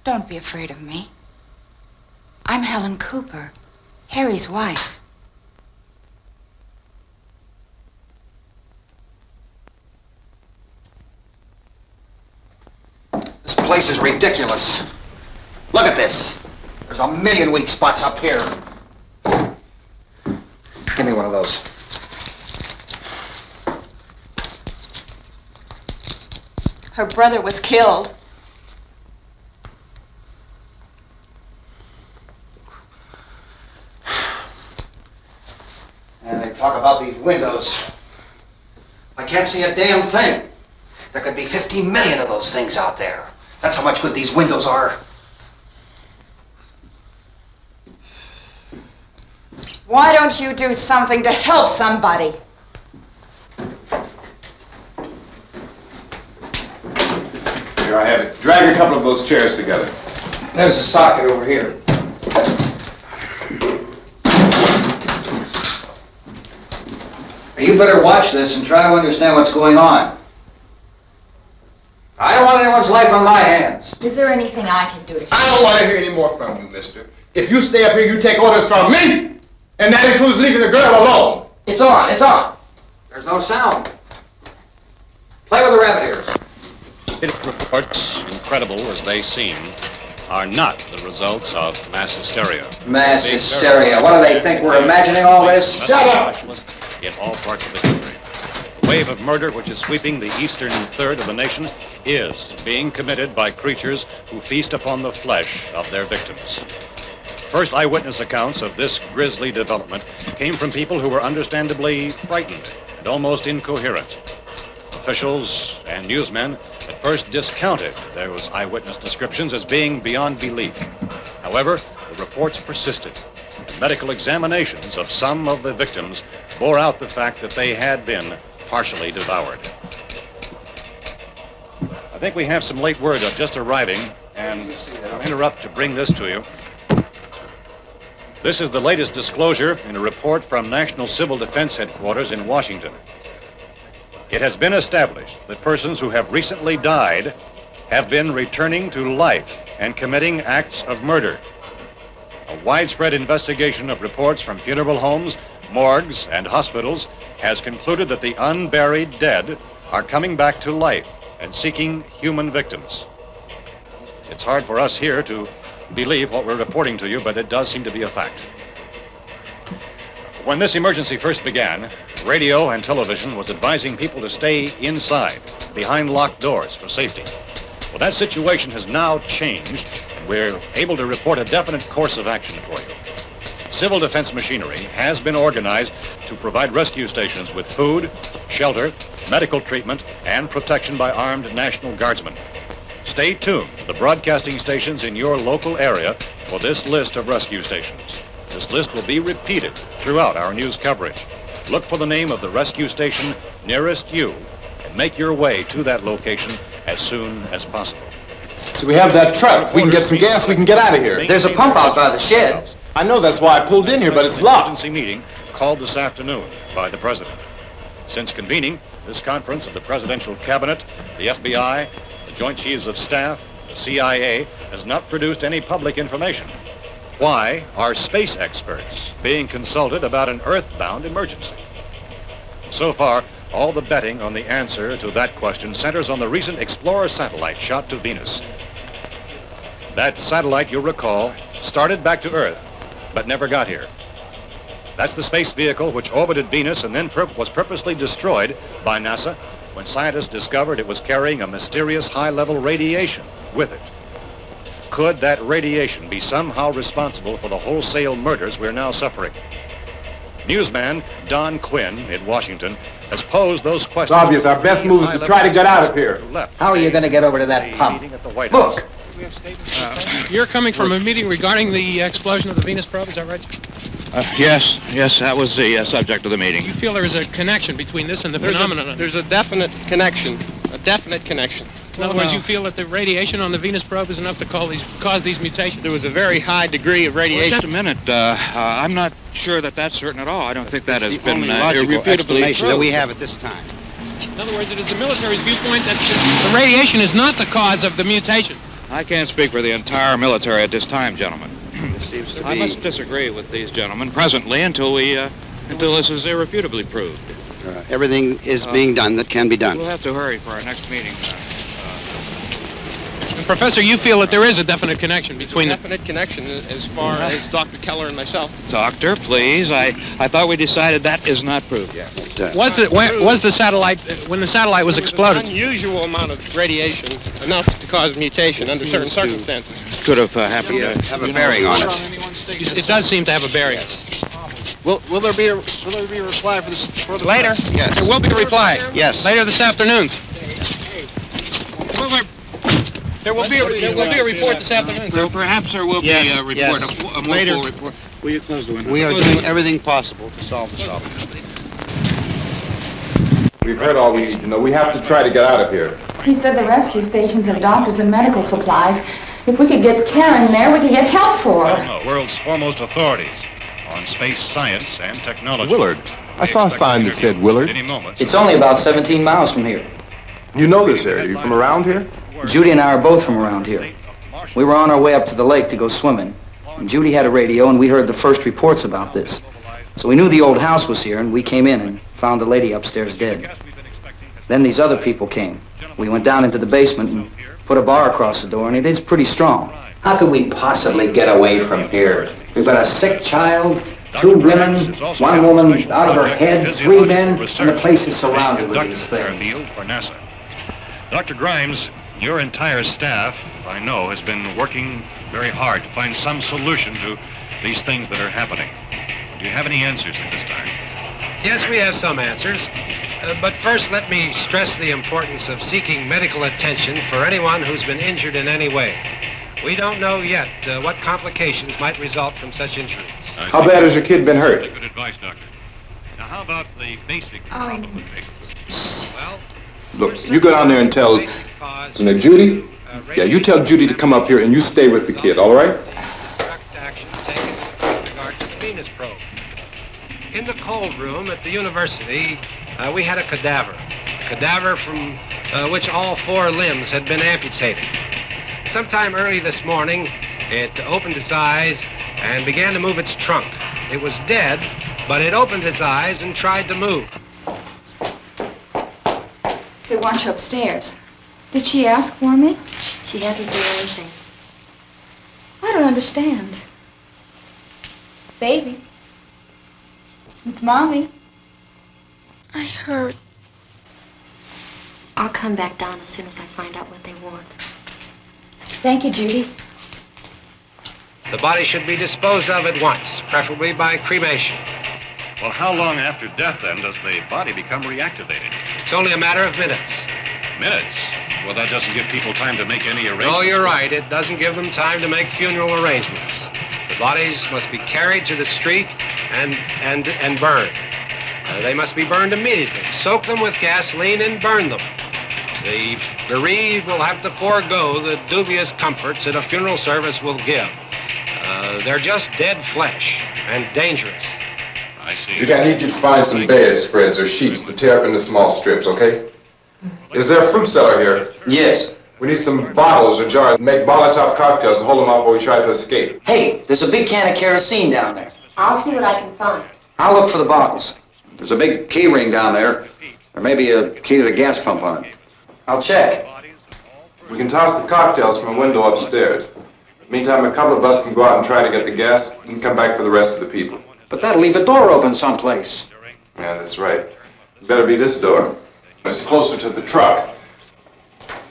Don't be afraid of me. I'm Helen Cooper, Harry's wife. This place is ridiculous. Look at this. There's a million weak spots up here. Give me one of those. Her brother was killed. And they talk about these windows. I can't see a damn thing. There could be 15 million of those things out there. That's how much good these windows are. Why don't you do something to help somebody? Here I have it. Drag a couple of those chairs together. There's a socket over here. You better watch this and try to understand what's going on. I don't want anyone's life on my hands. Is there anything I can do to help? I don't want to hear any more from you, mister. If you stay up here, you take orders from me. And that includes leaving the girl alone. It's on, it's on. There's no sound. Play with the rabbit ears. Reports, incredible as they seem, are not the results of mass hysteria. Mass hysteria. What do they think? We're imagining all this? Shut up! In all parts of the country. The wave of murder which is sweeping the eastern third of the nation is being committed by creatures who feast upon the flesh of their victims. First eyewitness accounts of this grisly development came from people who were understandably frightened and almost incoherent. Officials and newsmen at first discounted those eyewitness descriptions as being beyond belief. However, the reports persisted. The medical examinations of some of the victims bore out the fact that they had been partially devoured. I think we have some late word just arriving, and I'll interrupt to bring this to you. This is the latest disclosure in a report from National Civil Defense Headquarters in Washington. It has been established that persons who have recently died have been returning to life and committing acts of murder. A widespread investigation of reports from funeral homes, morgues, and hospitals has concluded that the unburied dead are coming back to life and seeking human victims. It's hard for us here to believe what we're reporting to you, but it does seem to be a fact. When this emergency first began, radio and television was advising people to stay inside, behind locked doors for safety. Well, that situation has now changed, and we're able to report a definite course of action for you. Civil defense machinery has been organized to provide rescue stations with food, shelter, medical treatment, and protection by armed National Guardsmen. Stay tuned to the broadcasting stations in your local area for this list of rescue stations. This list will be repeated throughout our news coverage. Look for the name of the rescue station nearest you and make your way to that location as soon as possible. So we have that truck. We can get some gas, we can get out of here. There's a pump out by the shed. I know, that's why I pulled in here, but it's locked. Emergency meeting called this afternoon by the President. Since convening this conference of the Presidential Cabinet, the FBI, the Joint Chiefs of Staff, the CIA has not produced any public information. Why are space experts being consulted about an Earth-bound emergency? So far, all the betting on the answer to that question centers on the recent Explorer satellite shot to Venus. That satellite, you'll recall, started back to Earth, but never got here. That's the space vehicle which orbited Venus and then was purposely destroyed by NASA when scientists discovered it was carrying a mysterious high-level radiation with it. Could that radiation be somehow responsible for the wholesale murders we're now suffering? Newsman Don Quinn in Washington has posed those questions. It's obvious our best move is to try to get out of here. How are you going to get over to that pump? Look! You're coming from a meeting regarding the explosion of the Venus probe, is that right? Yes, that was the subject of the meeting. You feel there is a connection between this and the phenomenon? There's a definite connection. A definite connection. In other words, you feel that the radiation on the Venus probe is enough to cause these mutations? There was a very high degree of radiation. Well, just a minute. I'm not sure that that's certain at all. I don't think that has been logical explanation that we have at this time. In other words, it is the military's viewpoint that the radiation is not the cause of the mutation. I can't speak for the entire military at this time, gentlemen. This seems to be... I must disagree with these gentlemen presently until this is irrefutably proved. Everything is being done that can be done. We'll have to hurry for our next meeting. And Professor, you feel that there is a definite connection between them? Definite connection as far as Dr. Keller and myself. Doctor, please. I thought we decided that is not proved yet. Was the satellite, when the satellite was exploded? An unusual amount of radiation, enough to cause mutation under certain circumstances. Could have happened. Have a bearing on us. It does seem to have a bearing. Will there be a reply for the later? Yes. There will be a reply. Yes. Later this afternoon. There will be a report this afternoon. Well, perhaps there will be a report, a more Later. full report. Will you close the window? We are doing everything possible to solve this problem. We've heard all we need to know. We have to try to get out of here. He said the rescue stations have doctors and medical supplies. If we could get care in there, we could get help for her. The world's foremost authorities on space science and technology. Willard. I saw a sign that said Willard. Any moment. It's only about 17 miles from here. You know this area. You from around here? Judy and I are both from around here. We were on our way up to the lake to go swimming. And Judy had a radio, and we heard the first reports about this. So we knew the old house was here, and we came in and found the lady upstairs dead. Then these other people came. We went down into the basement and put a bar across the door, and it is pretty strong. How could we possibly get away from here? We've got a sick child, 2 women, 1 woman out of her head, 3 men, and the place is surrounded with these things. For NASA. Dr. Grimes, your entire staff, I know, has been working very hard to find some solution to these things that are happening. Do you have any answers at this time? Yes, we have some answers. But first, let me stress the importance of seeking medical attention for anyone who's been injured in any way. We don't know yet what complications might result from such injuries. How bad has your kid been hurt? Good advice, Doctor. Now, how about the basic problem with patients? Well, Look, you go down there and tell, isn't it Judy? Yeah, you tell Judy to come up here and you stay with the kid, all right? Direct action taken with regard to the Venus probe. In the cold room at the university, we had a cadaver from which all 4 limbs had been amputated. Sometime early this morning, it opened its eyes and began to move its trunk. It was dead, but it opened its eyes and tried to move. They want you upstairs. Did she ask for me? She hadn't do anything. I don't understand. Baby. It's Mommy. I heard. I'll come back down as soon as I find out what they want. Thank you, Judy. The body should be disposed of at once, preferably by cremation. well, how long after death, then, does the body become reactivated? It's only a matter of minutes. Minutes? Well, that doesn't give people time to make any arrangements. No, you're right. It doesn't give them time to make funeral arrangements. The bodies must be carried to the street and burned. They must be burned immediately. Soak them with gasoline and burn them. The bereaved will have to forego the dubious comforts that a funeral service will give. They're just dead flesh and dangerous. I see. Judy, I need you to find some bedspreads or sheets to tear up into small strips, okay? Is there a fruit cellar here? Yes. We need some bottles or jars to make Molotov cocktails to hold them off while we try to escape. Hey, there's a big can of kerosene down there. I'll see what I can find. I'll look for the bottles. There's a big key ring down there. There may be a key to the gas pump on it. I'll check. We can toss the cocktails from a window upstairs. Meantime, a couple of us can go out and try to get the gas and come back for the rest of the people. But that'll leave a door open someplace. Yeah, that's right. It better be this door. It's closer to the truck.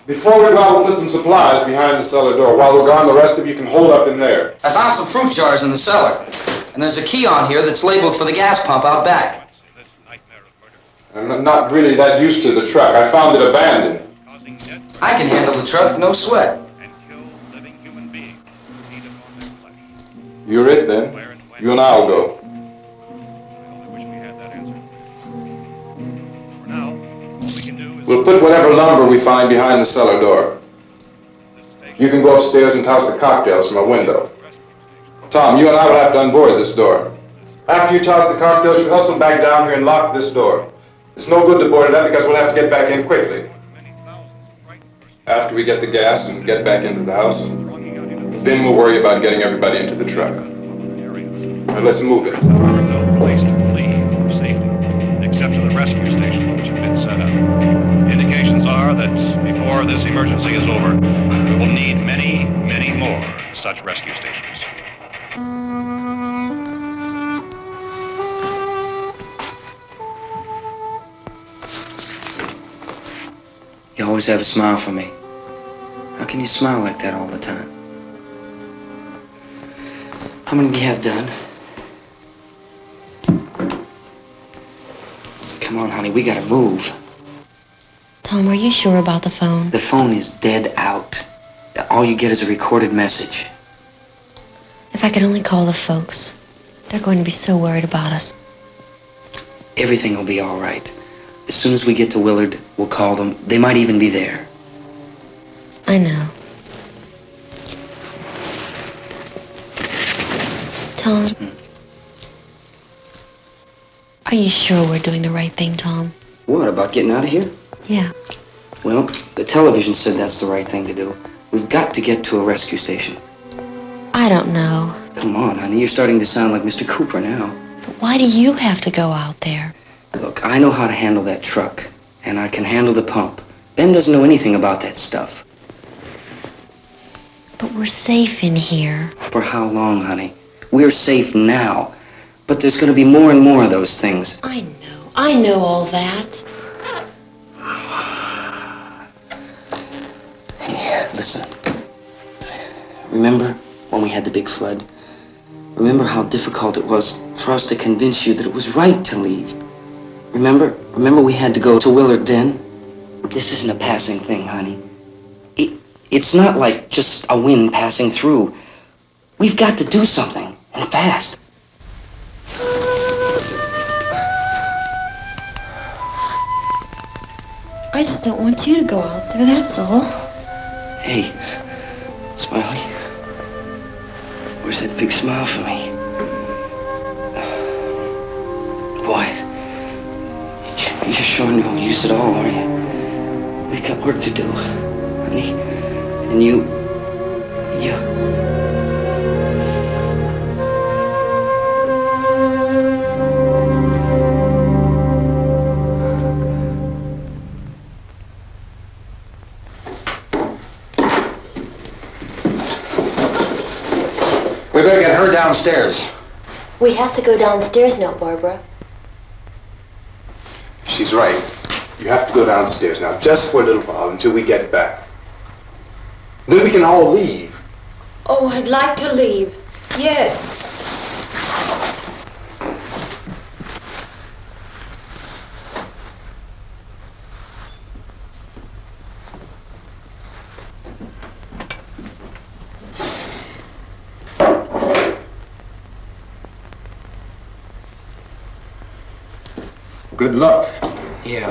Before we go out, we'll put some supplies behind the cellar door. While we're gone, the rest of you can hold up in there. I found some fruit jars in the cellar. And there's a key on here that's labeled for the gas pump out back. I'm not really that used to the truck. I found it abandoned. I can handle the truck, no sweat. You're it, then. You and I'll go. We'll put whatever lumber we find behind the cellar door. You can go upstairs and toss the cocktails from a window. Tom, you and I will have to unboard this door. After you toss the cocktails, you hustle back down here and lock this door. It's no good to board it up because we'll have to get back in quickly. After we get the gas and get back into the house, then we'll worry about getting everybody into the truck. Now let's move it. There are no place to flee for safety, except to the rescue stations which have been set up. Indications are that before this emergency is over, we will need many, many more such rescue stations. You always have a smile for me. How can you smile like that all the time? How many do you have done? Come on, honey, we gotta move. Tom, are you sure about the phone? The phone is dead out. All you get is a recorded message. If I could only call the folks. They're going to be so worried about us. Everything will be all right. As soon as we get to Willard, we'll call them. They might even be there. I know. Tom, are you sure we're doing the right thing, Tom? What, about getting out of here? Yeah. Well, the television said that's the right thing to do. We've got to get to a rescue station. I don't know. Come on, honey, you're starting to sound like Mr. Cooper now. But why do you have to go out there? Look, I know how to handle that truck, and I can handle the pump. Ben doesn't know anything about that stuff. But we're safe in here. For how long, honey? We're safe now, but there's going to be more and more of those things. I know all that. Hey, listen. Remember when we had the big flood? Remember how difficult it was for us to convince you that it was right to leave? Remember we had to go to Willard then? This isn't a passing thing, honey. It's not like just a wind passing through. We've got to do something, and fast. I just don't want you to go out there, that's all. Hey, Smiley. Where's that big smile for me? Boy, you're showing no use at all, are you? We've got work to do, honey. And you... We better get her downstairs. We have to go downstairs now, Barbara. She's right. You have to go downstairs now, just for a little while, until we get back. Then we can all leave. Oh, I'd like to leave. Yes. Good luck. Yeah.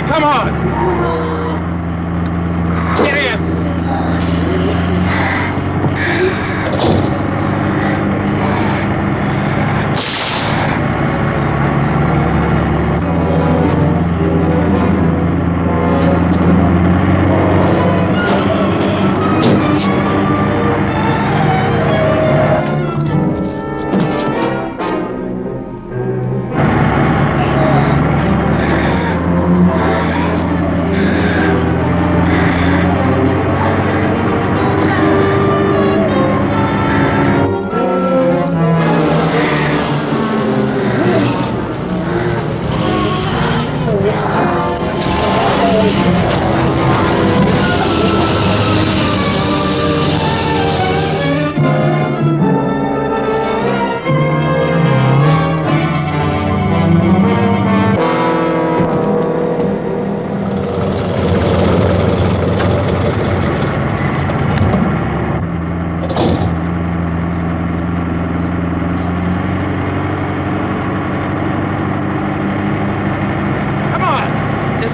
Come on! Get in!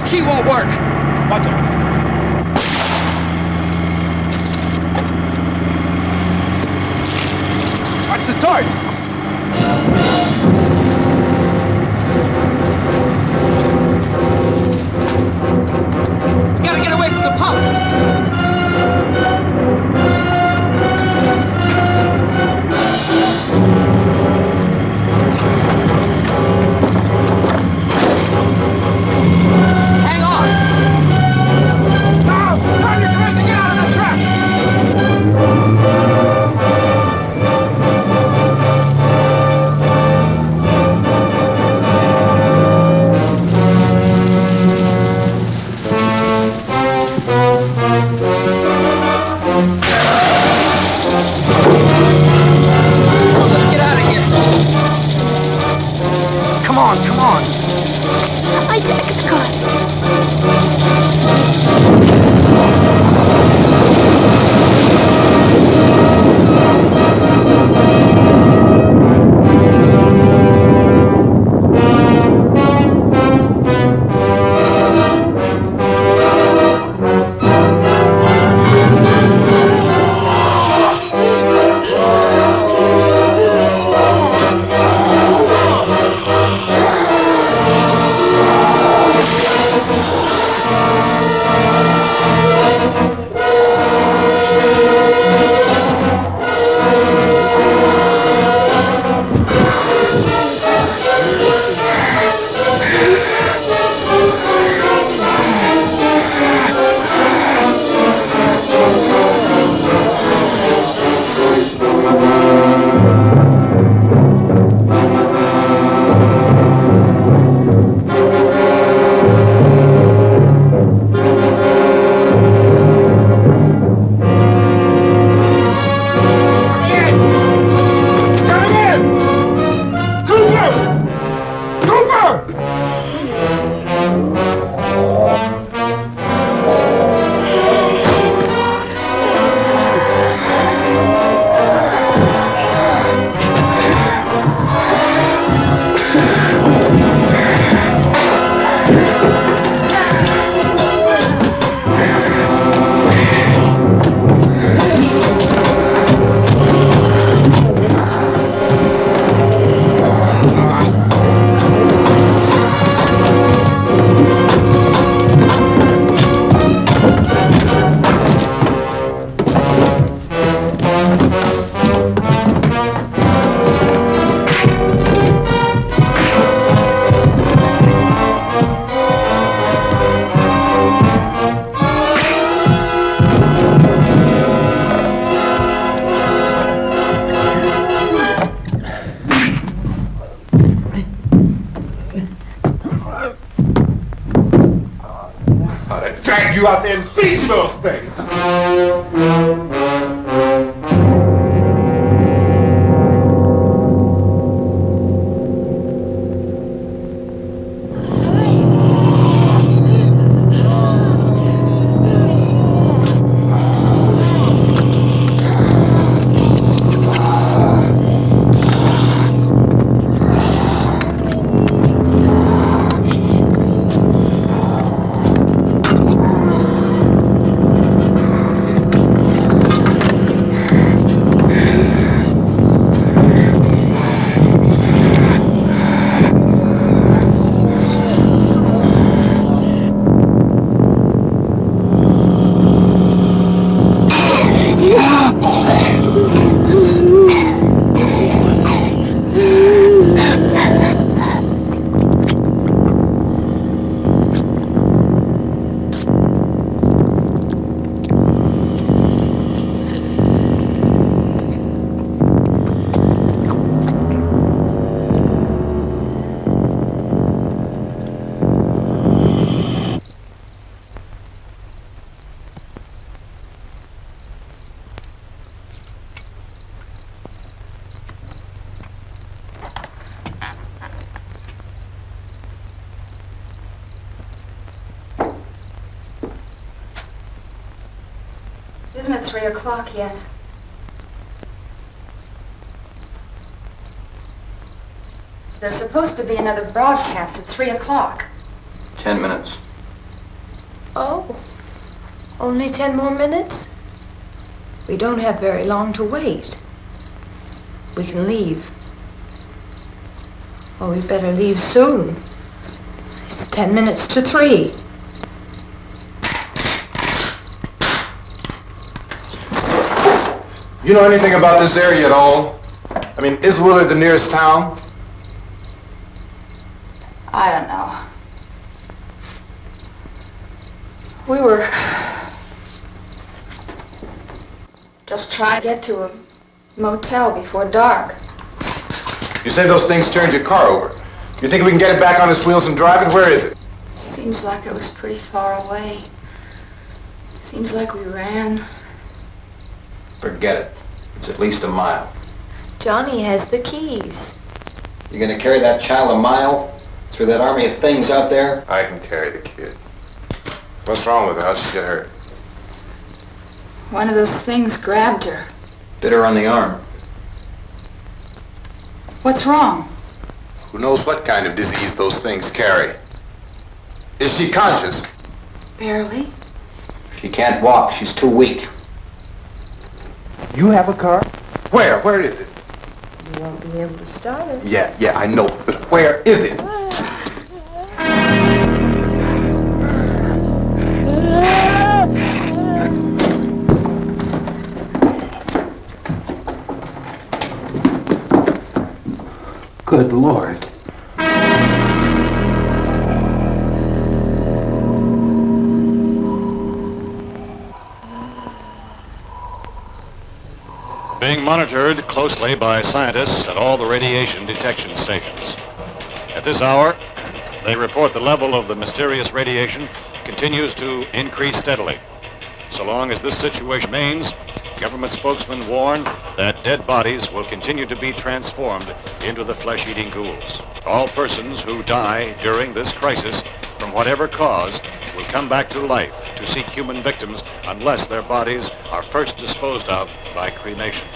This key won't work. Watch it. Watch the torch. Gotta get away from the pump. Hang on. Now, turn your craze to get out of the trap. Let's get out of here. Come on, come on. My jacket's caught. Drag you out there and feed you those things. Isn't it 3 o'clock yet? There's supposed to be another broadcast at 3 o'clock. 10 minutes. Oh, only 10 more minutes? We don't have very long to wait. We can leave. Oh, we'd better leave soon. It's 10 minutes to 3. You know anything about this area at all? I mean, is Willard the nearest town? I don't know. We were just trying to get to a motel before dark. You say those things turned your car over. You think we can get it back on its wheels and drive it? Where is it? Seems like it was pretty far away. Seems like we ran. Forget it. It's at least a mile. Johnny has the keys. You gonna carry that child a mile through that army of things out there? I can carry the kid. What's wrong with her? How'd she get hurt? One of those things grabbed her. Bit her on the arm. What's wrong? Who knows what kind of disease those things carry? Is she conscious? Barely. She can't walk. She's too weak. You have a car? Where? Where is it? You won't be able to start it. Yeah, I know. But where is it? Good Lord. Being monitored closely by scientists at all the radiation detection stations. At this hour, they report the level of the mysterious radiation continues to increase steadily. So long as this situation remains, government spokesmen warn that dead bodies will continue to be transformed into the flesh-eating ghouls. All persons who die during this crisis, from whatever cause, will come back to life to seek human victims unless their bodies are first disposed of by cremation.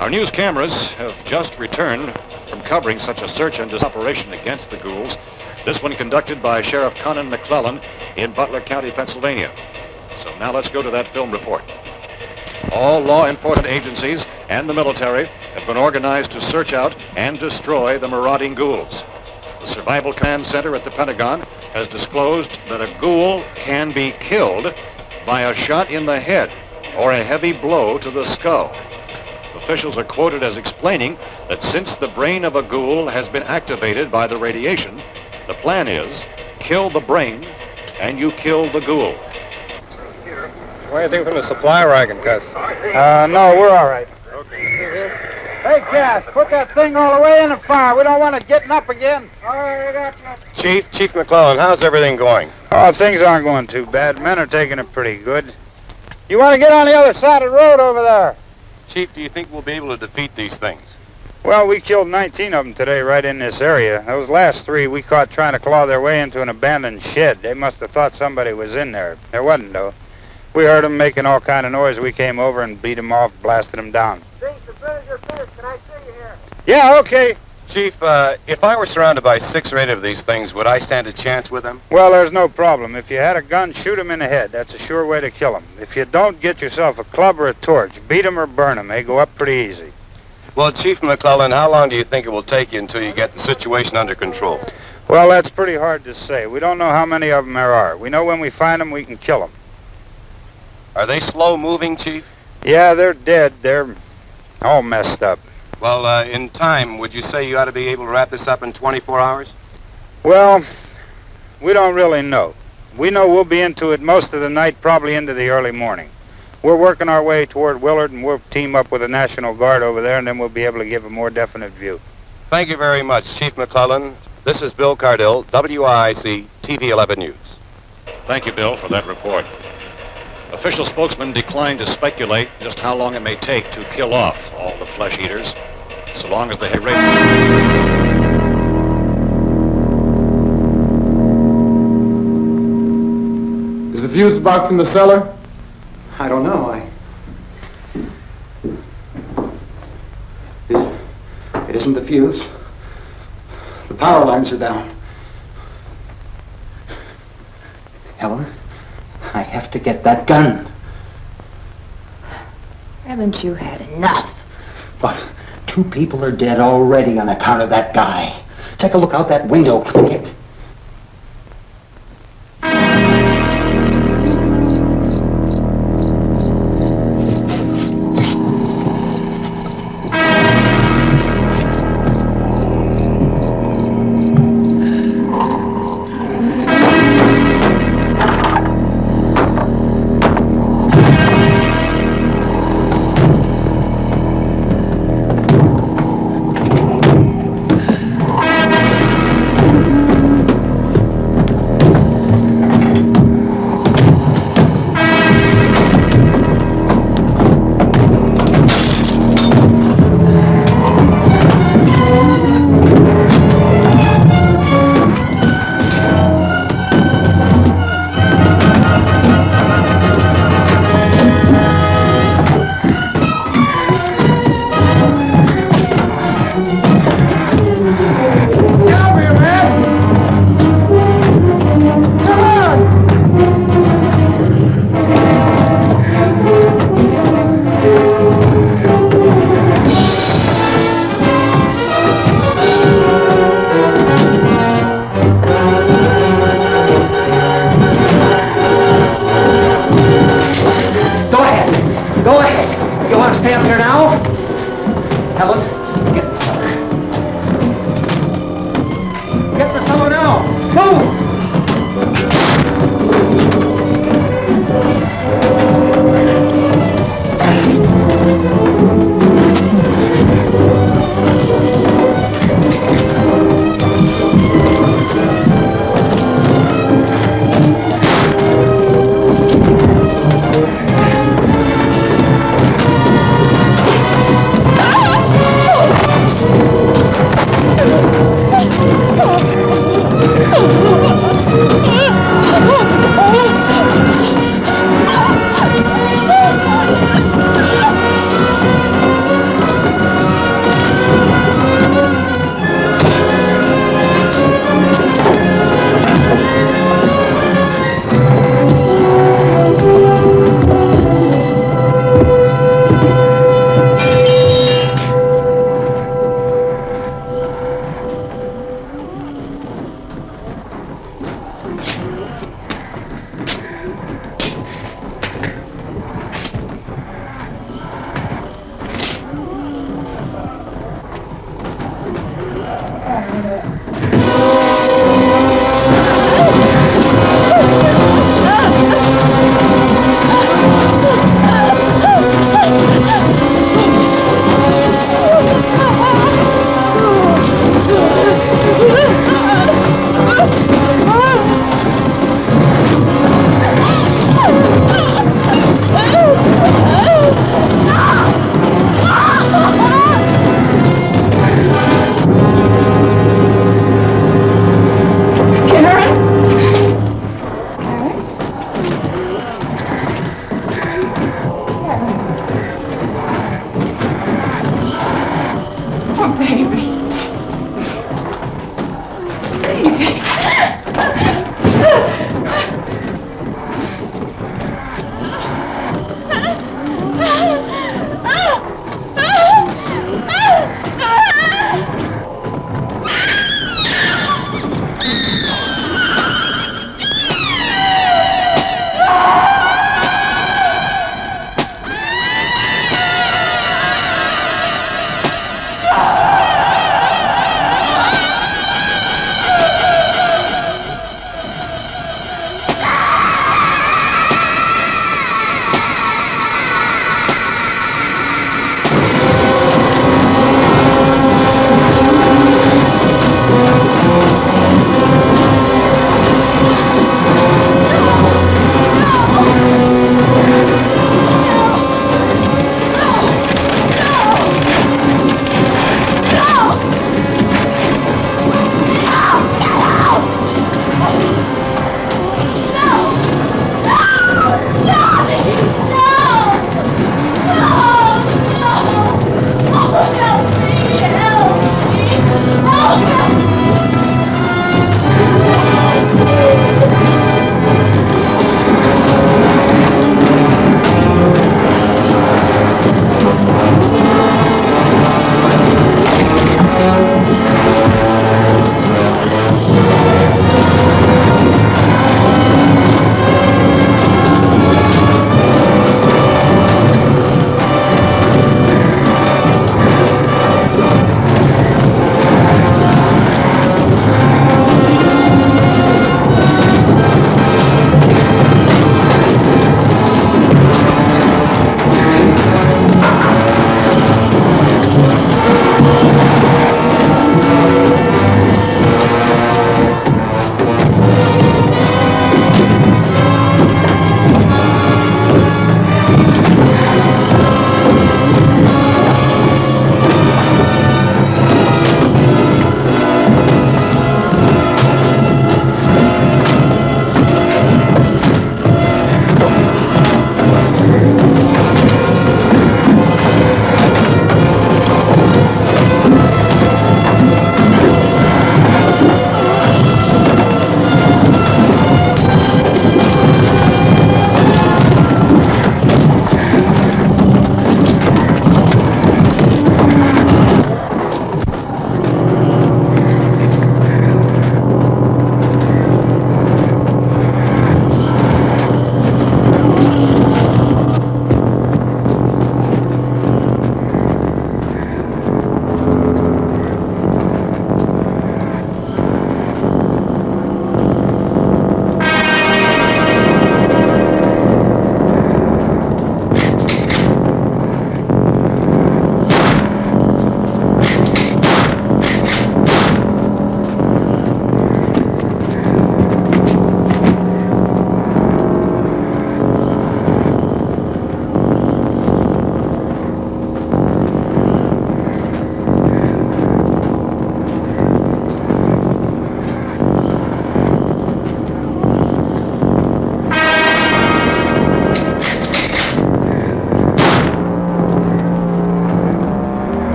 Our news cameras have just returned from covering such a search and operation against the ghouls, this one conducted by Sheriff Conan McClellan in Butler County, Pennsylvania. So now let's go to that film report. All law enforcement agencies and the military have been organized to search out and destroy the marauding ghouls. The Survival Command Center at the Pentagon has disclosed that a ghoul can be killed by a shot in the head or a heavy blow to the skull. Officials are quoted as explaining that since the brain of a ghoul has been activated by the radiation, the plan is kill the brain and you kill the ghoul. What do you think from the supply wagon, Gus? No, we're all right. Hey, Cass, put that thing all the way in the fire. We don't want it getting up again. All right, I got you. Chief McClellan, how's everything going? Oh, things aren't going too bad. Men are taking it pretty good. You want to get on the other side of the road over there? Chief, do you think we'll be able to defeat these things? Well, we killed 19 of them today right in this area. Those last 3 we caught trying to claw their way into an abandoned shed. They must have thought somebody was in there. There wasn't, though. We heard them making all kind of noise. We came over and beat them off, blasted them down. Think the vinegar finished. Can I see you here? Yeah, okay. Chief, if I were surrounded by 6 or 8 of these things, would I stand a chance with them? Well, there's no problem. If you had a gun, shoot them in the head. That's a sure way to kill them. If you don't, get yourself a club or a torch. Beat them or burn them. They go up pretty easy. Well, Chief McClellan, how long do you think it will take you until you get the situation under control? Well, that's pretty hard to say. We don't know how many of them there are. We know when we find them, we can kill them. Are they slow-moving, Chief? Yeah, they're dead. They're all messed up. Well, in time, would you say you ought to be able to wrap this up in 24 hours? Well, we don't really know. We know we'll be into it most of the night, probably into the early morning. We're working our way toward Willard, and we'll team up with the National Guard over there, and then we'll be able to give a more definite view. Thank you very much, Chief McClellan. This is Bill Cardill, WIC TV 11 News. Thank you, Bill, for that report. Official spokesman declined to speculate just how long it may take to kill off all the flesh eaters, so long as they have Is the fuse box in the cellar? I don't know. It isn't the fuse. The power lines are down. Eleanor? I have to get that gun. Haven't you had enough? But 2 people are dead already on account of that guy. Take a look out that window.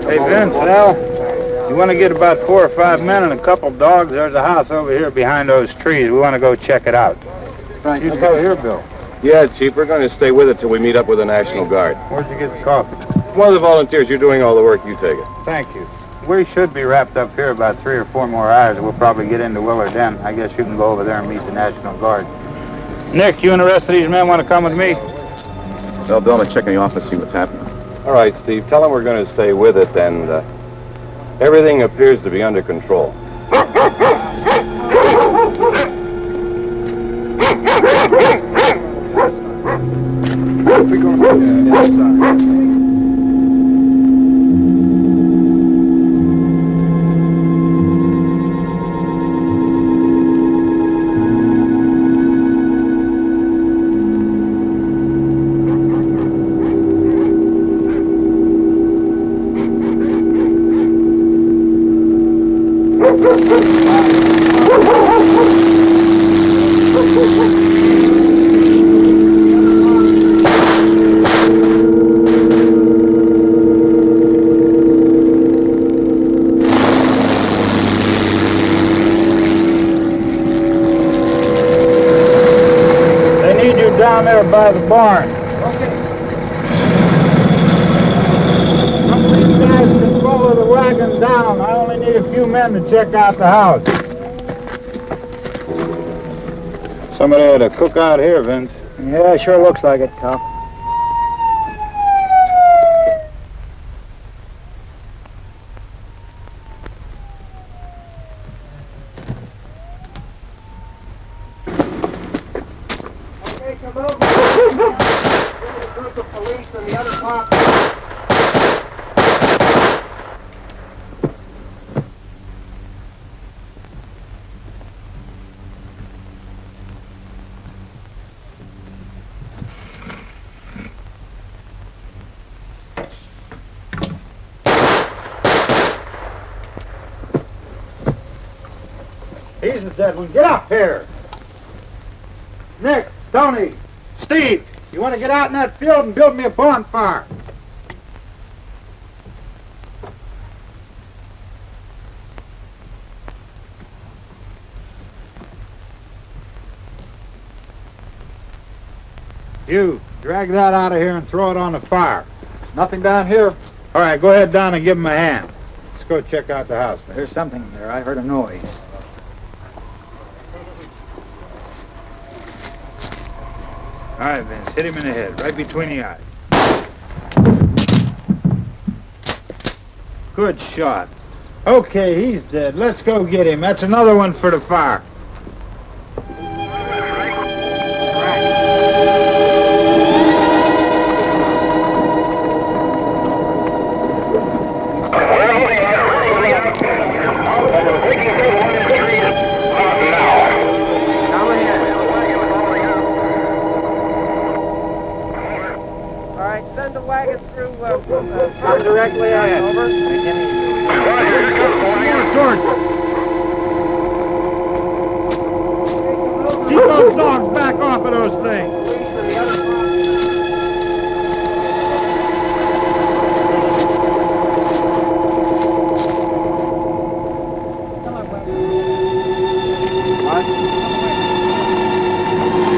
Hey, Vince, Al, you want to get about 4 or 5 men and a couple dogs? There's a house over here behind those trees. We want to go check it out. Right. You go here, Bill. Yeah, Chief, we're going to stay with it till we meet up with the National Guard. Where'd you get the coffee? One of the volunteers, you're doing all the work, you take it. Thank you. We should be wrapped up here about 3 or 4 more hours. We'll probably get into Willard Den. I guess you can go over there and meet the National Guard. Nick, you and the rest of these men want to come with me? Well, Bill, I'm checking the office, see what's happening. All right, Steve, tell them we're going to stay with it, and everything appears to be under control. We're going outside. Down there by the barn. Okay. Some of these guys can follow the wagon down. I only need a few men to check out the house. Somebody had a cookout here, Vince. Yeah, it sure looks like it, Cop. He's the dead one. Get up here. Nick, Tony, Steve, you want to get out in that field and build me a bonfire? You, drag that out of here and throw it on the fire. Nothing down here. All right, go ahead down and give him a hand. Let's go check out the house. There's something there. I heard a noise. All right, Vince, hit him in the head, right between the eyes. Good shot. Okay, he's dead. Let's go get him. That's another one for the fire. Come directly ahead. Over. Keep those dogs back off of those things.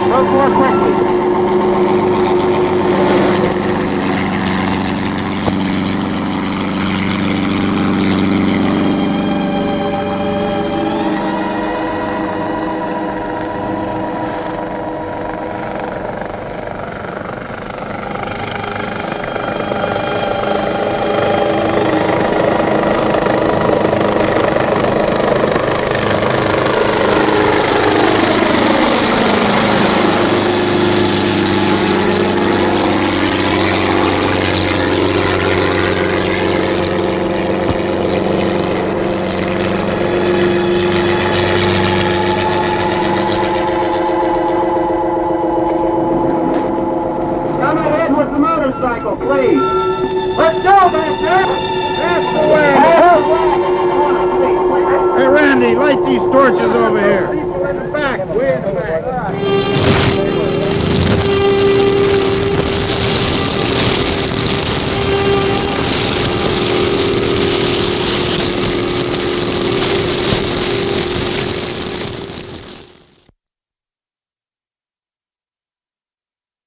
Go more quickly. Please. Let's go, back there. That's the way. Hey, Randy, light these torches over here.